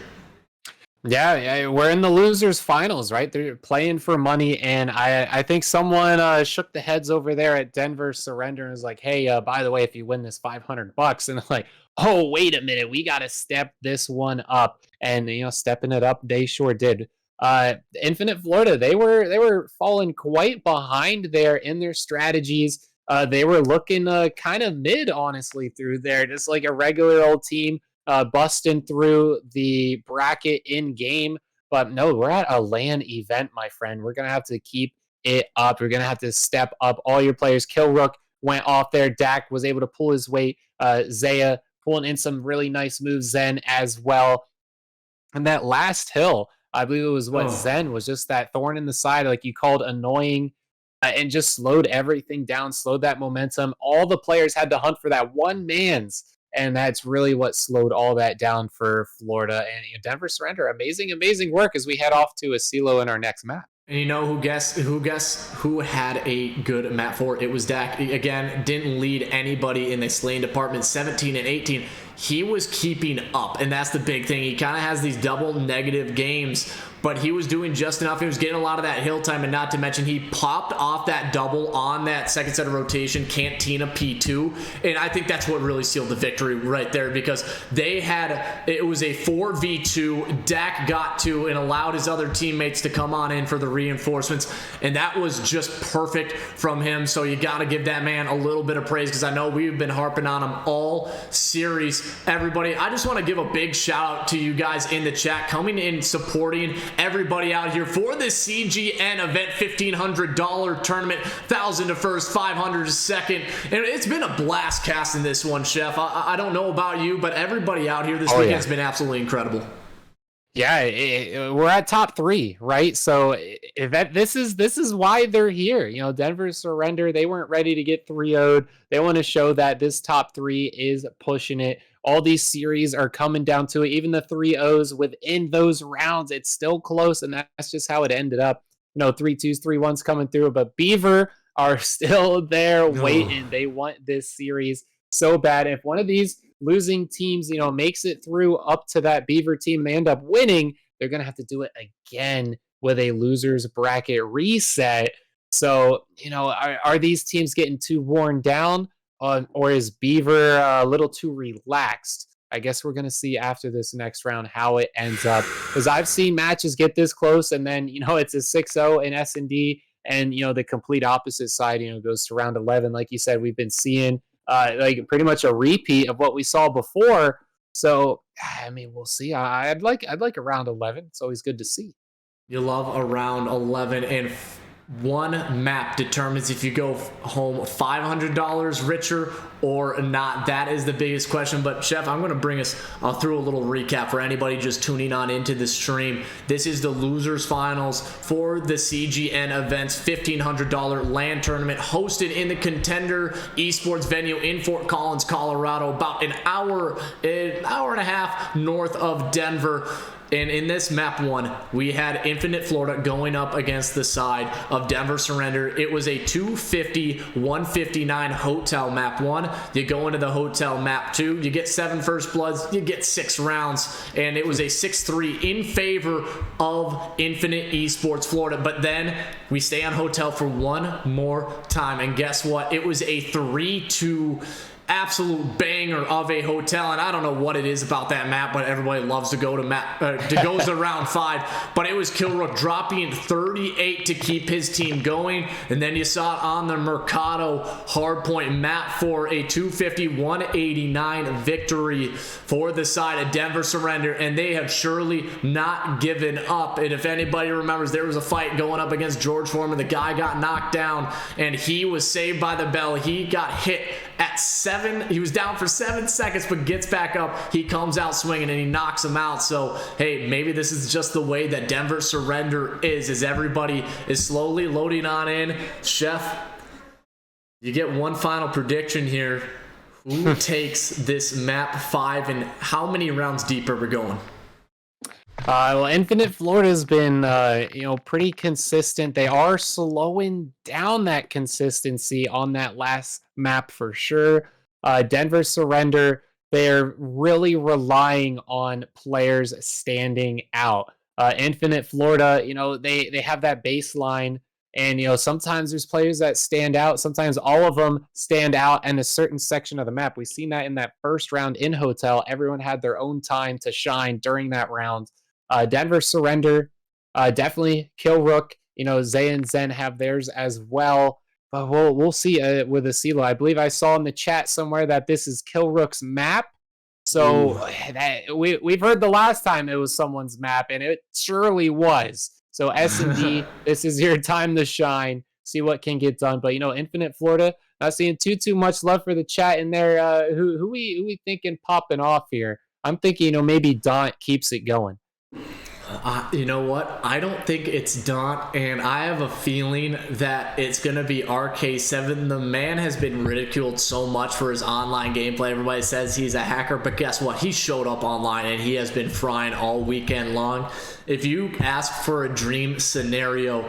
Yeah, we're in the losers finals, right? They're playing for money, and I think someone shook the heads over there at Denver Surrender and was like, hey, by the way, if you win this $500, and like, oh, wait a minute, we got to step this one up. And, you know, stepping it up, they sure did. Infinite Florida, they were falling quite behind there in their strategies. They were looking kind of mid, honestly, through there, just like a regular old team. Busting through the bracket in game, but no, we're at a LAN event, my friend. We're gonna have to keep it up. We're gonna have to step up all your players. Killrook went off there. Dak was able to pull his weight. Zaya pulling in some really nice moves. Zen as well. And that last hill, I believe it was Zen was just that thorn in the side, like you called annoying, and just slowed everything down, slowed that momentum. All the players had to hunt for that one man's. And that's really what slowed all that down for Florida. And Denver Surrender, amazing work as we head off to Asilo in our next map. And you know who had a good map 4? It was Dak. Again, didn't lead anybody in the slaying department, 17 and 18. He was keeping up, and that's the big thing. He kind of has these double negative games, but he was doing just enough. He was getting a lot of that hill time, and not to mention he popped off that double on that second set of rotation, Cantina P2, and I think that's what really sealed the victory right there, because it was a 4v2. Dak got 2 and allowed his other teammates to come on in for the reinforcements, and that was just perfect from him. So you got to give that man a little bit of praise, because I know we've been harping on him all series. Everybody, I just want to give a big shout out to you guys in the chat, coming in, supporting everybody out here for this CGN event, $1,500 tournament, 1,000 to first, 500 to second, and it's been a blast casting this one, Chef. I don't know about you, but everybody out here this weekend's been absolutely incredible. Yeah, we're at top 3, right? So this is why they're here. You know, Denver Surrender, they weren't ready to get 3-0'd. They want to show that this top 3 is pushing it. All these series are coming down to it. Even the 3-0s within those rounds, it's still close, and that's just how it ended up. You know, 3-2s, 3-1s coming through, but Beaver are still there waiting. They want this series so bad. If one of these losing teams, you know, makes it through up to that Beaver team, they end up winning, they're going to have to do it again with a losers bracket reset. So, you know, are these teams getting too worn down, or is Beaver a little too relaxed? I guess we're going to see after this next round how it ends up, because I've seen matches get this close and then, you know, it's a 6-0 in S&D, and, you know, the complete opposite side, you know, goes to round 11. Like you said, we've been seeing like pretty much a repeat of what we saw before. So, I mean, we'll see. I'd like a round 11. It's always good to see. You love a round 11, and One map determines if you go home $500 richer or not. That is the biggest question. But Chef, I'm going to bring us through a little recap for anybody just tuning on into the stream. This is the losers finals for the CGN events $1,500 LAN tournament hosted in the Contender eSports venue in Fort Collins, Colorado, about an hour and a half north of Denver. And in this map one, we had Infinite Florida going up against the side of Denver Surrender. It was a 250-159 hotel map one. You go into the hotel map two, you get 7 first bloods, you get 6 rounds, and it was a 6-3 in favor of Infinite Esports Florida. But then we stay on hotel for one more time, and guess what? It was a 3-2 absolute banger of a hotel, and I don't know what it is about that map, but everybody loves to go to to round 5. But it was Killrook dropping 38 to keep his team going, and then you saw it on the Mercado hardpoint map for a 250-189 victory for the side of Denver Surrender, and they have surely not given up. And if anybody remembers, there was a fight going up against George Foreman. The guy got knocked down, and he was saved by the bell. He got hit at 7. He was down for 7 seconds, but gets back up. He comes out swinging, and he knocks him out. So, hey, maybe this is just the way that Denver Surrender is, as everybody is slowly loading on in. Chef, you get one final prediction here. Who takes this map 5, and how many rounds deep are we going? Well, Infinite Florida's been, pretty consistent. They are slowing down that consistency on that last map for sure. Denver Surrender, they're really relying on players standing out. Infinite Florida, they have that baseline, and, sometimes there's players that stand out. Sometimes all of them stand out in a certain section of the map. We've seen that in that first round in Hotel. Everyone had their own time to shine during that round. Denver Surrender, definitely Killrook. Zay and Zen have theirs as well. But we'll see with the CeeLo. I believe I saw in the chat somewhere that this is Killrook's map. So we've heard the last time it was someone's map, and it surely was. So S&D, this is your time to shine. See what can get done. But Infinite Florida, not seeing too much love for the chat in there. Who we thinking popping off here? I'm thinking maybe Daunt keeps it going. You know what? I don't think it's Daunt, and I have a feeling that it's going to be RK7. The man has been ridiculed so much for his online gameplay. Everybody says he's a hacker, but guess what? He showed up online, and he has been frying all weekend long. If you ask for a dream scenario,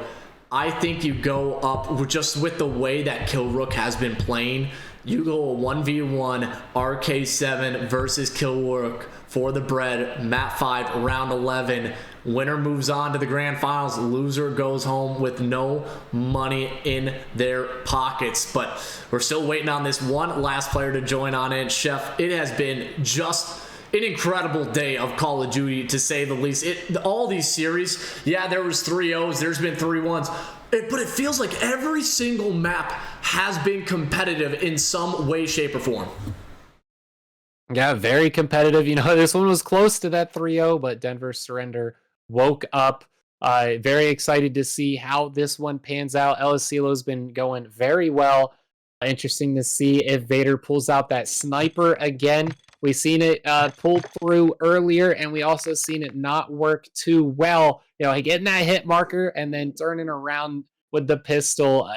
I think you go up with the way that Killrook has been playing. You go a 1v1 RK7 versus Killrook for the bread, map 5, round 11. Winner moves on to the grand finals. Loser goes home with no money in their pockets. But we're still waiting on this one last player to join on in. Chef, it has been just an incredible day of Call of Duty, to say the least. All these series, yeah, there was 3-0s, there's been 3-1s. But it feels like every single map has been competitive in some way, shape, or form. Yeah, very competitive. This one was close to that 3-0, but Denver Surrender woke up. Very excited to see how this one pans out. CeeLo's been going very well. Interesting to see if Vader pulls out that sniper again. We've seen it pull through earlier, and we also seen it not work too well. Getting that hit marker and then turning around with the pistol.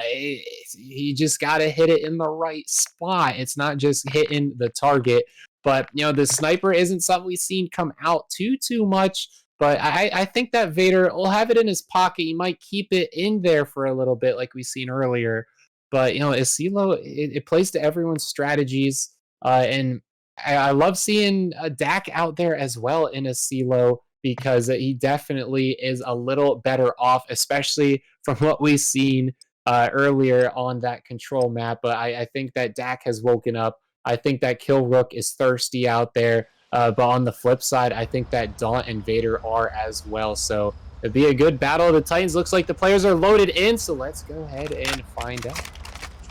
You just got to hit it in the right spot. It's not just hitting the target. But, the sniper isn't something we've seen come out too much. But I think that Vader will have it in his pocket. He might keep it in there for a little bit like we've seen earlier. But, CeeLo, it plays to everyone's strategies. And I love seeing Dak out there as well in a CeeLo, because he definitely is a little better off, especially from what we've seen earlier on that control map. But I think that Dak has woken up. I think that Killrook is thirsty out there. But on the flip side, I think that Daunt and Vader are as well. So it'd be a good battle of the Titans. Looks like the players are loaded in. So let's go ahead and find out.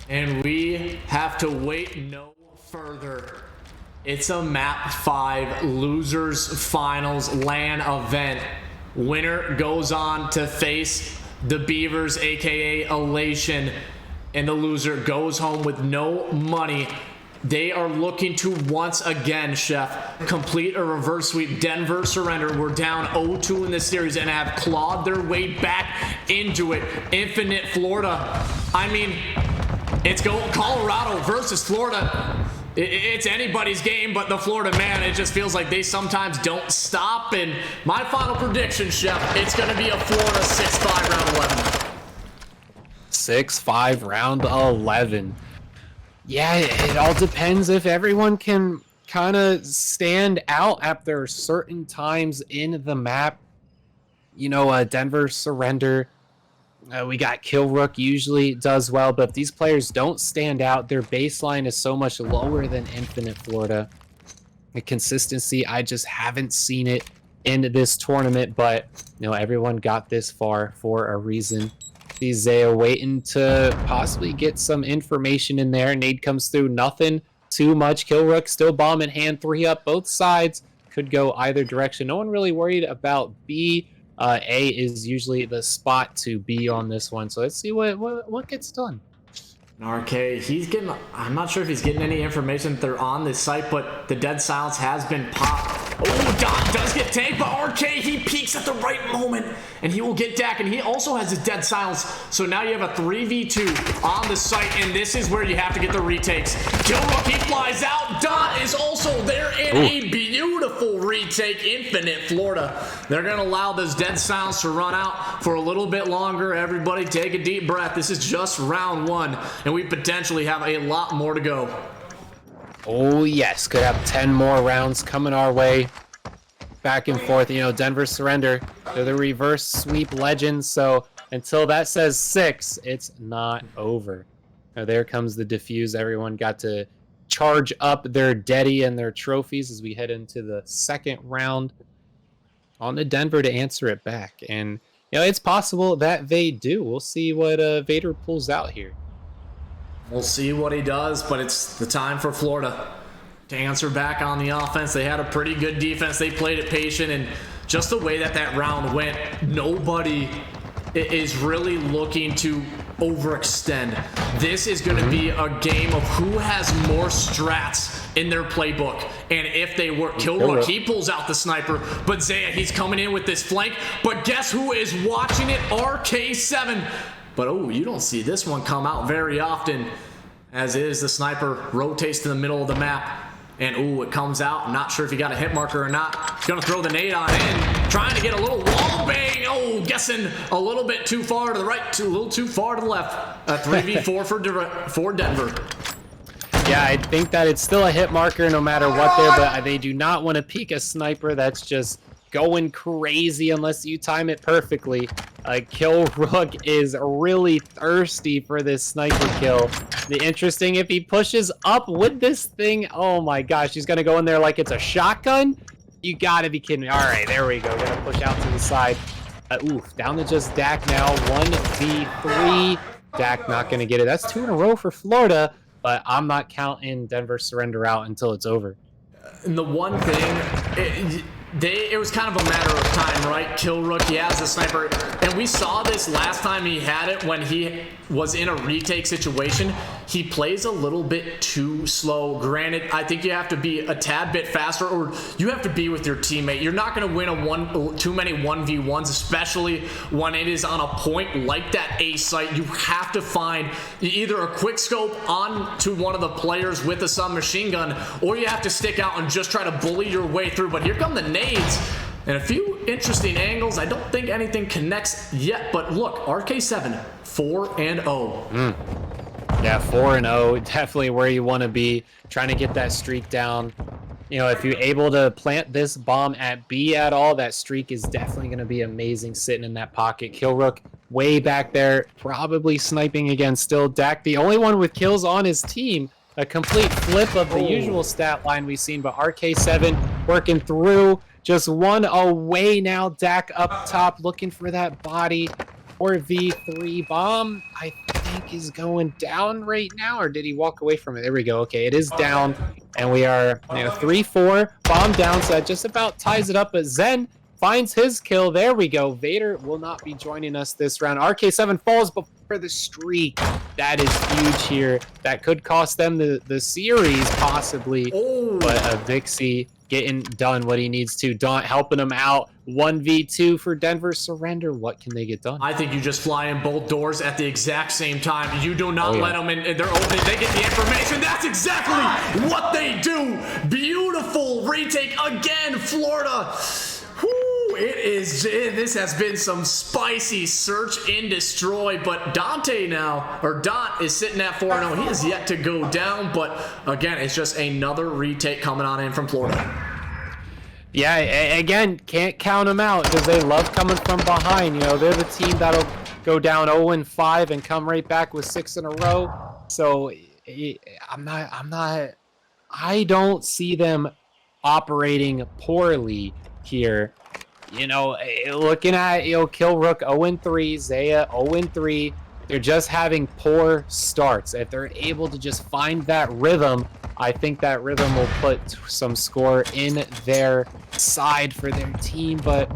And we have to wait no further. It's a map 5 losers finals LAN event. Winner goes on to face the Beavers, aka Elation, and the loser goes home with no money. They are looking to once again, Chef, complete a reverse sweep. Denver surrender. We're down 0-2 in this series and have clawed their way back into it. Infinite Florida. I mean, it's Colorado versus Florida. It's anybody's game but the Florida man. It just feels like they sometimes don't stop. And my final prediction, Chef, it's going to be a Florida 6-5 round 11. 6-5 round 11. Yeah, it all depends if everyone can kind of stand out after certain times in the map. You know, Denver surrender. We got Kill Rook usually does well, but if these players don't stand out, their baseline is so much lower than Infinite Florida. The consistency, I just haven't seen it in this tournament, but you know, everyone got this far for a reason. See Zaya waiting to possibly get some information in there. Nade comes through, nothing too much. Kill Rook still bomb in hand, 3 up, both sides could go either direction. No one really worried about B. A is usually the spot to be on this one. So let's see what gets done. RK, he's getting, I'm not sure if he's getting any information that they're on this site, but the dead silence has been popped. Oh, Dot does get tanked, but RK, he peeks at the right moment, and he will get Dak, and he also has his dead silence. So now you have a 3v2 on the site, and this is where you have to get the retakes. Kill Rook, he flies out. Dot is also there in a beautiful retake. Infinite Florida. They're going to allow this dead silence to run out for a little bit longer. Everybody take a deep breath. This is just round 1, and we potentially have a lot more to go. Oh yes, could have 10 more rounds coming our way. Back and forth, you know, Denver surrender. They're the reverse sweep legends, so until that says 6, it's not over. Now there comes the defuse. Everyone got to charge up their Deddy and their trophies as we head into the second round. On to Denver to answer it back. And, you know, it's possible that they do. We'll see what Vader pulls out here. We'll see what he does, but it's the time for Florida to answer back on the offense. They had a pretty good defense. They played it patient, and just the way that round went, nobody is really looking to overextend. This is going to be a game of who has more strats in their playbook, and if they work. Kill Rook, he pulls out the sniper, but Zaya, he's coming in with this flank, but guess who is watching it? RK7. But oh, you don't see this one come out very often, as is the sniper rotates to the middle of the map. And ooh, it comes out. I'm not sure if he got a hit marker or not. He's gonna throw the nade on in, trying to get a little wall bang. Oh, guessing a little bit too far to the right, a little too far to the left. A 3v4 for Denver. Yeah, I think that it's still a hit marker no matter what there, but they do not want to peek a sniper that's just going crazy unless you time it perfectly. Kill Rook is really thirsty for this sniper kill. The interesting, if he pushes up with this thing, oh my gosh, he's gonna go in there like it's a shotgun. You gotta be kidding me. All right, there we go. Gonna push out to the side. Oof, down to just Dak now. 1v3. Dak not gonna get it. That's 2 in a row for Florida, but I'm not counting Denver surrender out until it's over. And the one thing, it was kind of a matter of time, right? Kill Rook, he has the sniper, and we saw this last time he had it when he was in a retake situation. He plays a little bit too slow. Granted, I think you have to be a tad bit faster, or you have to be with your teammate. You're not going to win too many 1v1s, especially when it is on a point like that A site. You have to find either a quick scope onto one of the players with a submachine gun, or you have to stick out and just try to bully your way through. But here come the nades and a few interesting angles. I don't think anything connects yet, but look, RK7 4-0. Yeah, 4-0, definitely where you want to be, trying to get that streak down. You know, if you're able to plant this bomb at B at all, that streak is definitely going to be amazing sitting in that pocket. Kill Rook way back there, probably sniping again still. Dak, the only one with kills on his team. A complete flip of the usual stat line we've seen, but RK7 working through. Just 1 away now. Dak up top looking for that body. 4v3 bomb, I think, is going down right now, or did he walk away from it? There we go. Okay, it is down, and we are 3-4 bomb down, so that just about ties it up. But Zen finds his kill. There we go. Vader will not be joining us this round. RK7 falls before the streak. That is huge here. That could cost them the series, possibly. Oh. But Vixie getting done what he needs to. Daunt helping him out. 1v2 for Denver Surrender. What can they get done? I think you just fly in both doors at the exact same time. You do not let them in. They're open. They get the information. That's exactly what they do. Beautiful retake again, Florida. Whew, this has been some spicy search and destroy, but Daunt is sitting at 4-0. He is yet to go down, but again, it's just another retake coming on in from Florida. Yeah, again, can't count them out because they love coming from behind. You know, they're the team that'll go down 0-5 and come right back with 6 in a row. So I don't see them operating poorly here. You know, looking at, Kill Rook 0-3, Zaya 0-3. They're just having poor starts. If they're able to just find that rhythm, I think that rhythm will put some score in their side for their team. But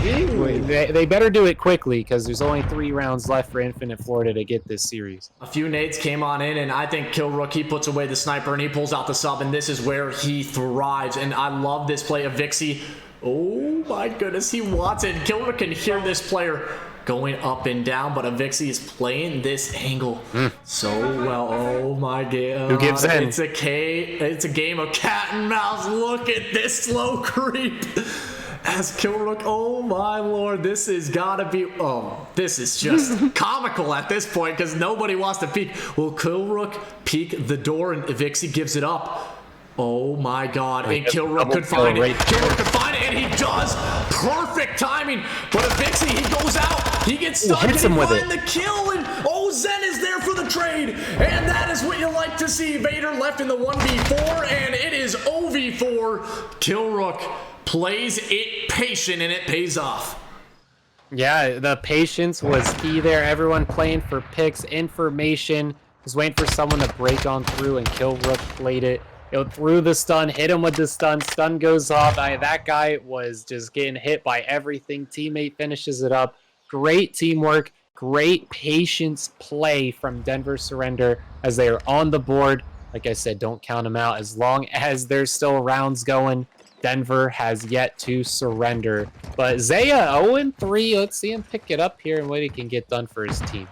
they better do it quickly because there's only 3 rounds left for Infinite Florida to get this series. A few nades came on in, and I think Kill Rook, he puts away the sniper and he pulls out the sub, and this is where he thrives. And I love this play of Vixie. Oh my goodness, he wants it. Kill Rook can hear this player going up and down, but Vixie is playing this angle so well. Oh my god. Who gives in? It's a game of cat and mouse. Look at this slow creep. As Kill Rook, oh my lord, this has gotta be, this is just comical at this point because nobody wants to peek. Will Kill Rook peek the door and Vixie gives it up? Oh my god, and Kill Rook could find it. Kill Rook could find it, and he does. Perfect timing. But Vixie, he goes out. He gets stuck, and he finds the kill, and Zen is there for the trade. And that is what you like to see. Vader left in the 1v4, and it is 0v4. Kill Rook plays it patient, and it pays off. Yeah, the patience was key there. Everyone playing for picks, information. Was waiting for someone to break on through, and Kill Rook played it. Through the stun, hit him with the stun goes off. That guy was just getting hit by everything. Teammate finishes it up. Great teamwork, great patience play from Denver Surrender as they are on the board. Like I said, don't count them out. As long as there's still rounds going, Denver has yet to surrender. But Zaya 0-3. Let's see him pick it up here and what he can get done for his team.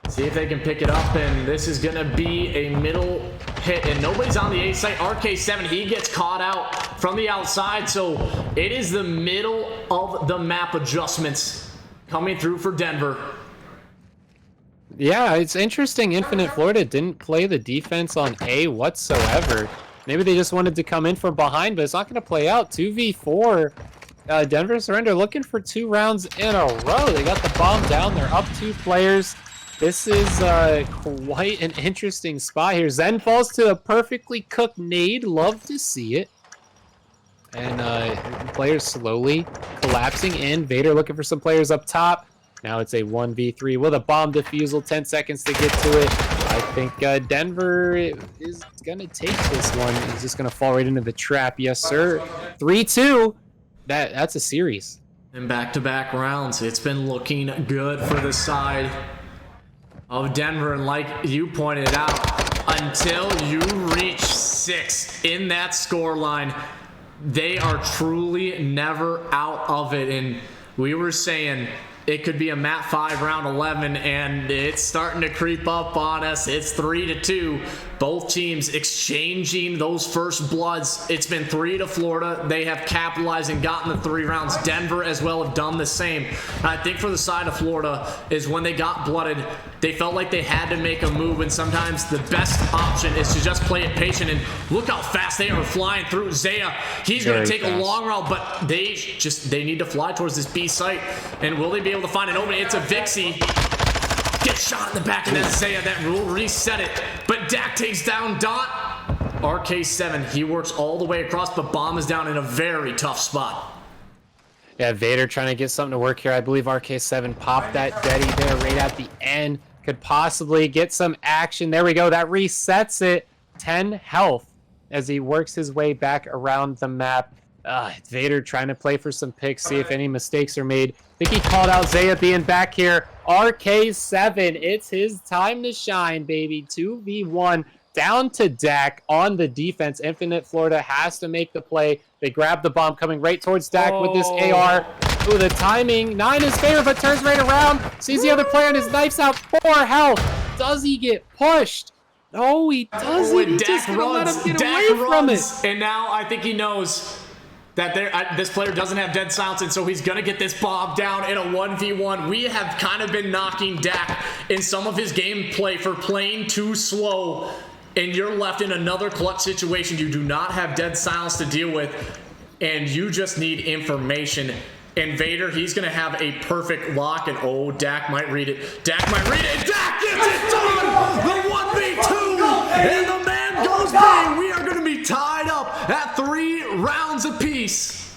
See if they can pick it up, and this is gonna be a middle hit, and nobody's on the A site. RK7, he gets caught out from the outside, so it is the middle of the map adjustments coming through for Denver. Yeah, it's interesting. Infinite Florida didn't play the defense on A whatsoever. Maybe they just wanted to come in from behind, but it's not going to play out. 2v4. Denver Surrender looking for 2 rounds in a row. They got the bomb down. They're up 2 players. This is quite an interesting spot here. Zen falls to a perfectly cooked nade. Love to see it. And players slowly collapsing in. Vader looking for some players up top. Now it's a 1v3 with a bomb defusal. 10 seconds to get to it. I think Denver is going to take this one. He's just going to fall right into the trap. Yes, sir. 3-2. That's a series. And back-to-back rounds. It's been looking good for the side of Denver, and like you pointed out, until you reach 6 in that score line, they are truly never out of it. And we were saying it could be a map 5 round 11, and it's starting to creep up on us. It's 3-2. Both teams exchanging those first bloods. It's been 3 to Florida. They have capitalized and gotten the 3 rounds. Denver as well have done the same. And I think for the side of Florida is when they got blooded, they felt like they had to make a move, and sometimes the best option is to just play it patient. And look how fast they are flying through. Zaya, he's going to take a long route, but they need to fly towards this B site. And will they be able to find an opening? It's a Vixie. Gets shot in the back, and then Zaya, that rule reset it. But Dak takes down Daunt. RK7, he works all the way across, but bomb is down in a very tough spot. Yeah, Vader trying to get something to work here. I believe RK7 popped that Deddy there right at the end. Could possibly get some action. There we go. That resets it. 10 health as he works his way back around the map. Vader trying to play for some picks, see if any mistakes are made. I think he called out Zaya being back here. RK7, it's his time to shine, baby. 2v1 down to Dak on the defense. Infinite Florida has to make the play. They grab the bomb coming right towards Dak with this AR. Ooh, the timing, 9 is fair, but turns right around. Sees the other player and his knife's out. 4 health. Does he get pushed? No, he doesn't. He's just gonna let him get away from it. And now I think he knows that this player doesn't have dead silence, and so he's gonna get this bomb down in a 1v1. We have kind of been knocking Dak in some of his gameplay for playing too slow, and you're left in another clutch situation. You do not have dead silence to deal with, and you just need information. And Vader, he's gonna have a perfect lock, and oh, Dak might read it. Dak might read it, and Dak gets it done! The 1v2, and the man goes bang! We are gonna be tied up at 3 rounds apiece.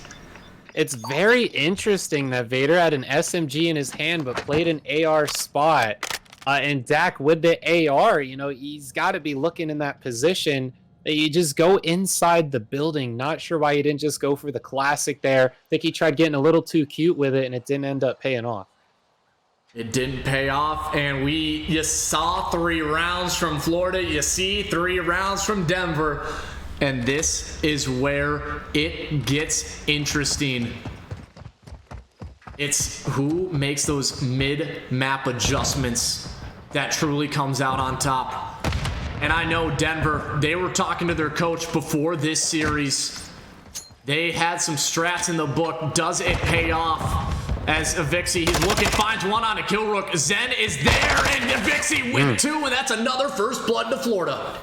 It's very interesting that Vader had an SMG in his hand, but played an AR spot. And Dak with the AR, you know, he's got to be looking in that position. You just go inside the building. Not sure why he didn't just go for the classic there. I think he tried getting a little too cute with it, and it didn't end up paying off. It didn't pay off, and you saw 3 rounds from Florida. You see 3 rounds from Denver. And this is where it gets interesting. It's who makes those mid-map adjustments that truly comes out on top. And I know Denver, they were talking to their coach before this series. They had some strats in the book. Does it pay off? As Avixi, he's looking, finds one on a kill rook. Zen is there, and Avixi with 2, and that's another first blood to Florida.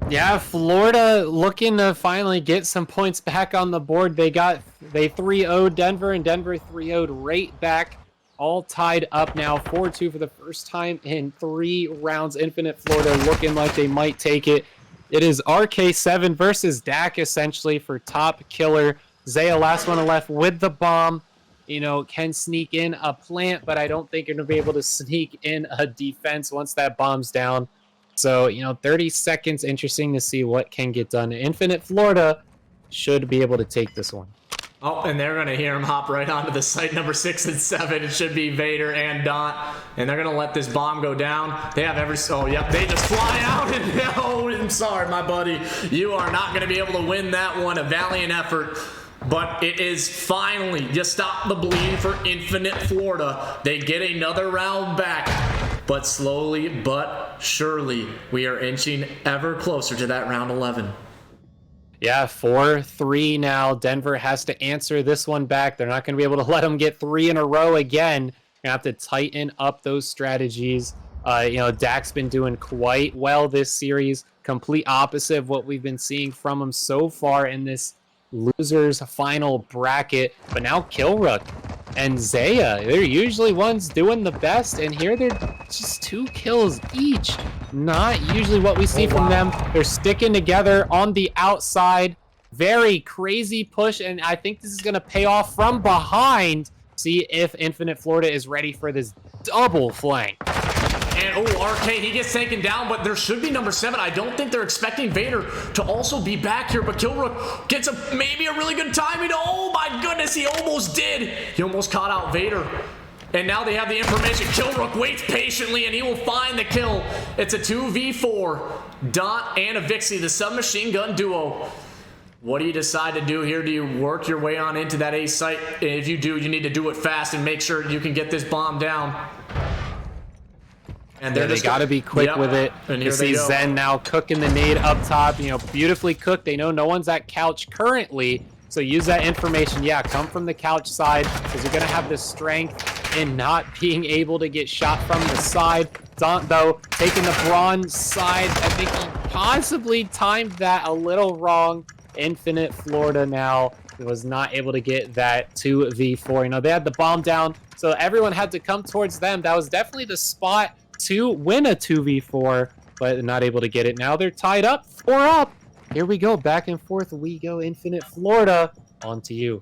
Yeah, Florida looking to finally get some points back on the board. They 3-0'd Denver, and Denver 3-0'd right back. All tied up now, 4-2 for the first time in 3 rounds. Infinite Florida looking like they might take it. It is RK7 versus Dak, essentially, for top killer. Zaya, last one left with the bomb. You know, can sneak in a plant, but I don't think you're going to be able to sneak in a defense once that bomb's down. So, you know, 30 seconds, interesting to see what can get done. Infinite Florida should be able to take this one. Oh, and they're going to hear him hop right onto the site number 6 and 7. It should be Vader and Daunt. And they're going to let this bomb go down. They have oh, yep, they just fly out. And oh, I'm sorry, my buddy. You are not going to be able to win that one. A valiant effort. But it is finally, you stop the bleed for Infinite Florida. They get another round back. But slowly but surely, we are inching ever closer to that round 11. Yeah, 4-3 now. Denver has to answer this one back. They're not going to be able to let them get 3 in a row again. Going to have to tighten up those strategies. You know, Dak's been doing quite well this series. Complete opposite of what we've been seeing from him so far in this losers final bracket. But now Killrook and Zaya, they're usually ones doing the best, and here they're just 2 kills each. Not usually what we see from them. They're sticking together on the outside. Very crazy push, and I think this is going to pay off from behind. See if Infinite Florida is ready for this double flank. And oh, RK, he gets taken down, but there should be number 7. I don't think they're expecting Vader to also be back here, but Killrook gets maybe a really good timing. Oh my goodness, he almost did. He almost caught out Vader. And now they have the information. Killrook waits patiently, and he will find the kill. It's a 2v4. Daunt and Avixi, the submachine gun duo. What do you decide to do here? Do you work your way on into that A site? If you do, you need to do it fast and make sure you can get this bomb down. And they got to be quick with it. And you see Zen now cooking the nade up top. You know, beautifully cooked. They know no one's at couch currently, so use that information. Yeah, come from the couch side, because you're going to have the strength in not being able to get shot from the side. Daunt, though, taking the bronze side. I think he possibly timed that a little wrong. Infinite Florida now was not able to get that 2v4. You know, they had the bomb down, so everyone had to come towards them. That was definitely the spot to win a 2v4, but not able to get it. Now they're tied up, 4 up. Here we go, back and forth we go. Infinite Florida, on to you.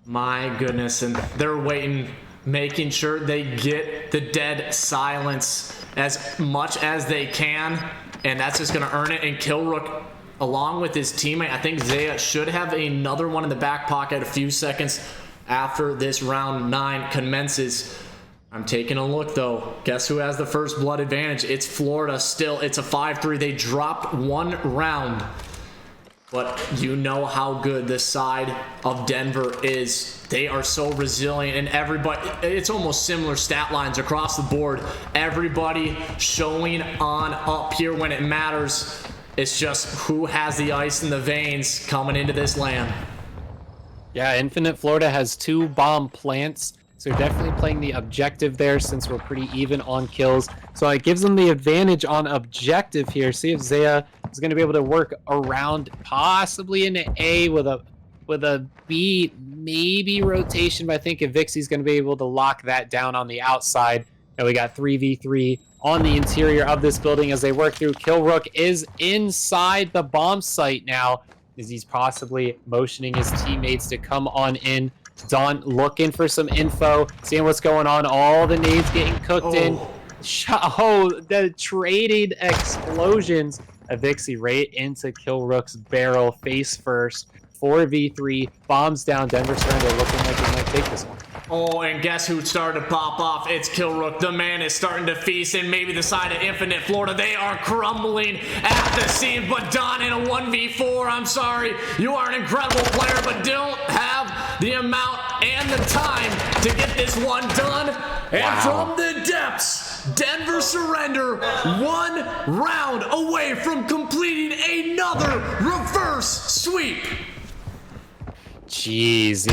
My goodness, and they're waiting, making sure they get the dead silence as much as they can, and that's just going to earn it. And Killrook along with his teammate. I think Zaya should have another one in the back pocket a few seconds after this round 9 commences. I'm taking a look though. Guess who has the first blood advantage? It's Florida still. It's a 5-3. They dropped 1 round. But you know how good this side of Denver is. They are so resilient, and everybody, it's almost similar stat lines across the board. Everybody showing on up here when it matters. It's just who has the ice in the veins coming into this LAN. Yeah, Infinite Florida has 2 bomb plants, so definitely playing the objective there since we're pretty even on kills. So it gives them the advantage on objective here. See if Zaya is going to be able to work around possibly into A with a B, maybe rotation, but I think if Vixie's going to be able to lock that down on the outside. And we got 3v3 on the interior of this building as they work through. Killrook is inside the bomb site now as he's possibly motioning his teammates to come on in. Don looking for some info, seeing what's going on. All the nades getting cooked in. The trading explosions. A Vixie right into Killrook's barrel, face first. 4v3, bombs down. Denver Surrender looking like he might take this one. Oh, and guess who started to pop off? It's Killrook. The man is starting to feast, and maybe the side of Infinite Florida, they are crumbling at the seams. But Don in a 1v4, I'm sorry. You are an incredible player, but don't have the amount and the time to get this one done. And from the depths, Denver Surrender 1 round away from completing another reverse sweep. Jeez,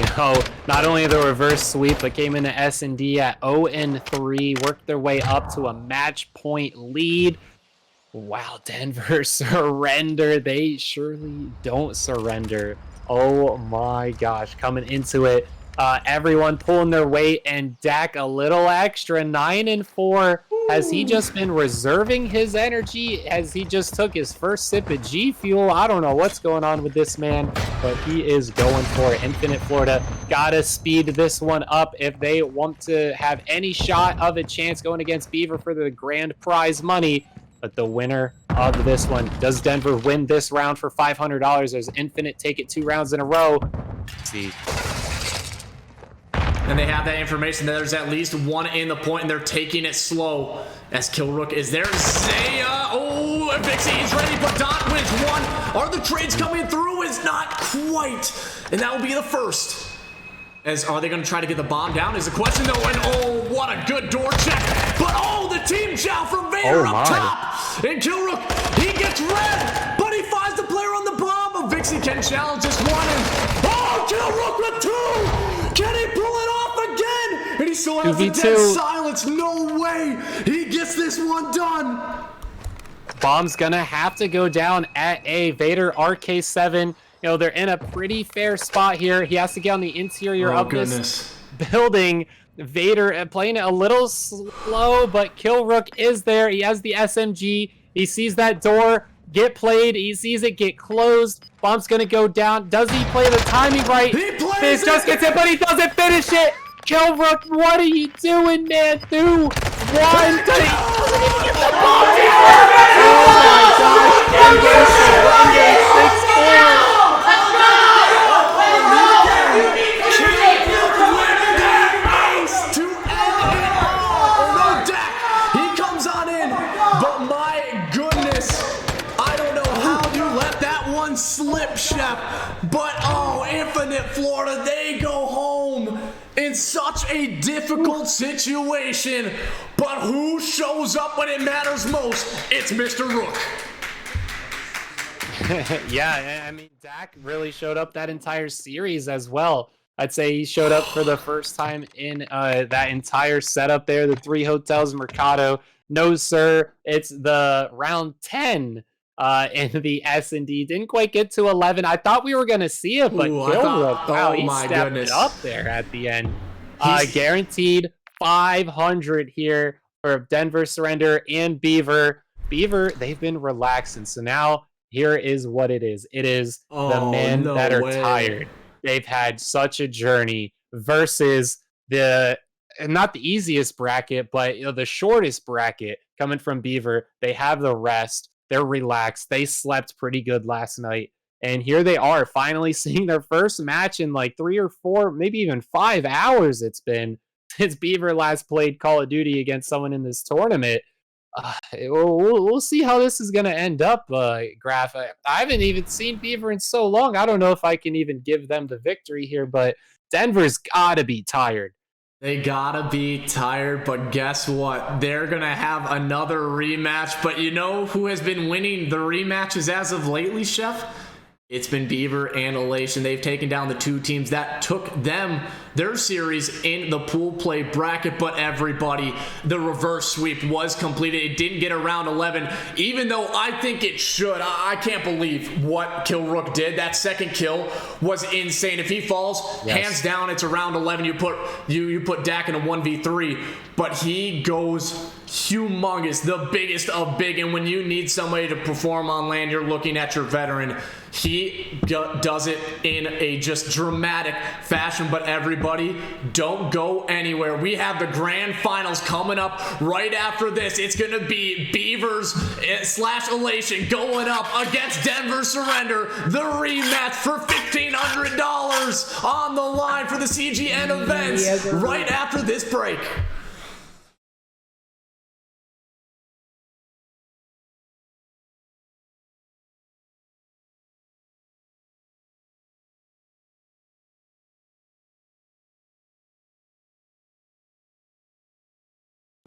not only the reverse sweep, but came into S&D at 0-3, worked their way up to a match point lead. Wow, Denver Surrender. They surely don't surrender. Oh my gosh, coming into it. Everyone pulling their weight, and Dak a little extra, 9-4. Has he just been reserving his energy? Has he just took his first sip of G Fuel? I don't know what's going on with this man, but he is going for it. Infinite Florida gotta speed this one up if they want to have any shot of a chance going against Beaver for the grand prize money. But the winner of this one, does Denver win this round for $500? Does Infinite take it 2 rounds in a row? Let's see. And they have that information that there's at least one in the point, and they're taking it slow as Killrook is there. Zaya, oh, and Vixie is ready, but Don wins 1. Are the trades coming through? Is not quite, and that will be the first. As are they going to try to get the bomb down is the question though, and oh, what a good door check. But oh, the team chow from Vader up top. And Killrook, he gets red, but he finds the player on the bomb. But Vixie can challenge this one, and oh, Killrook with 2. Can he pull it off again? And he still has the dead silence. No way he gets this one done. Bomb's gonna have to go down at A. Vader RK7. They're in a pretty fair spot here. He has to get on the interior of this building. Vader playing it a little slow, but Killrook is there. He has the SMG. He sees that door get played. He sees it get closed. Bomb's gonna go down. Does he play the timing right? He plays just gets it, but he doesn't finish it. Killrook, what are you doing, man? 2, 1. Oh my gosh. 6-4. My goodness, I don't know how you let that one slip, Chef, but oh, Infinite Florida, they go home in such a difficult situation, but who shows up when it matters most? It's Mr. Rook. Yeah, I mean, Dak really showed up that entire series as well. I'd say he showed up for the first time in that entire setup there, the 3 hotels, Mercado. No, sir, it's the round 10 in the S&D. Didn't quite get to 11. I thought we were going to see it, but Killrook, wow, he stepped it up there at the end. Guaranteed 500 here for Denver Surrender and Beaver. Beaver, they've been relaxing, so now here is what it is. It is the men that are tired. They've had such a journey versus not the easiest bracket, but the shortest bracket coming from Beaver. They have the rest. They're relaxed. They slept pretty good last night. And here they are finally seeing their first match in like 3 or 4, maybe even 5 hours it's been since Beaver last played Call of Duty against someone in this tournament. We'll see how this is going to end up, Graph. I haven't even seen Beaver in so long. I don't know if I can even give them the victory here, but Denver's got to be tired. They gotta be tired, but guess what? They're gonna have another rematch. But you know who has been winning the rematches as of lately, Chef? It's been Beaver and Elation. They've taken down the 2 teams that took them, their series, in the pool play bracket. But everybody, the reverse sweep was completed. It didn't get around 11, even though I think it should. I can't believe what Killrook did. That second kill was insane. If he falls, hands down, it's around 11. You put Dak in a 1v3, but he goes humongous, the biggest of big. And when you need somebody to perform on LAN, you're looking at your veteran. He does it in a just dramatic fashion. But everybody, don't go anywhere. We have the grand finals coming up right after this. It's going to be Beavers / Elation going up against Denver Surrender. The rematch for $1,500 on the line for the CGN events right after this break.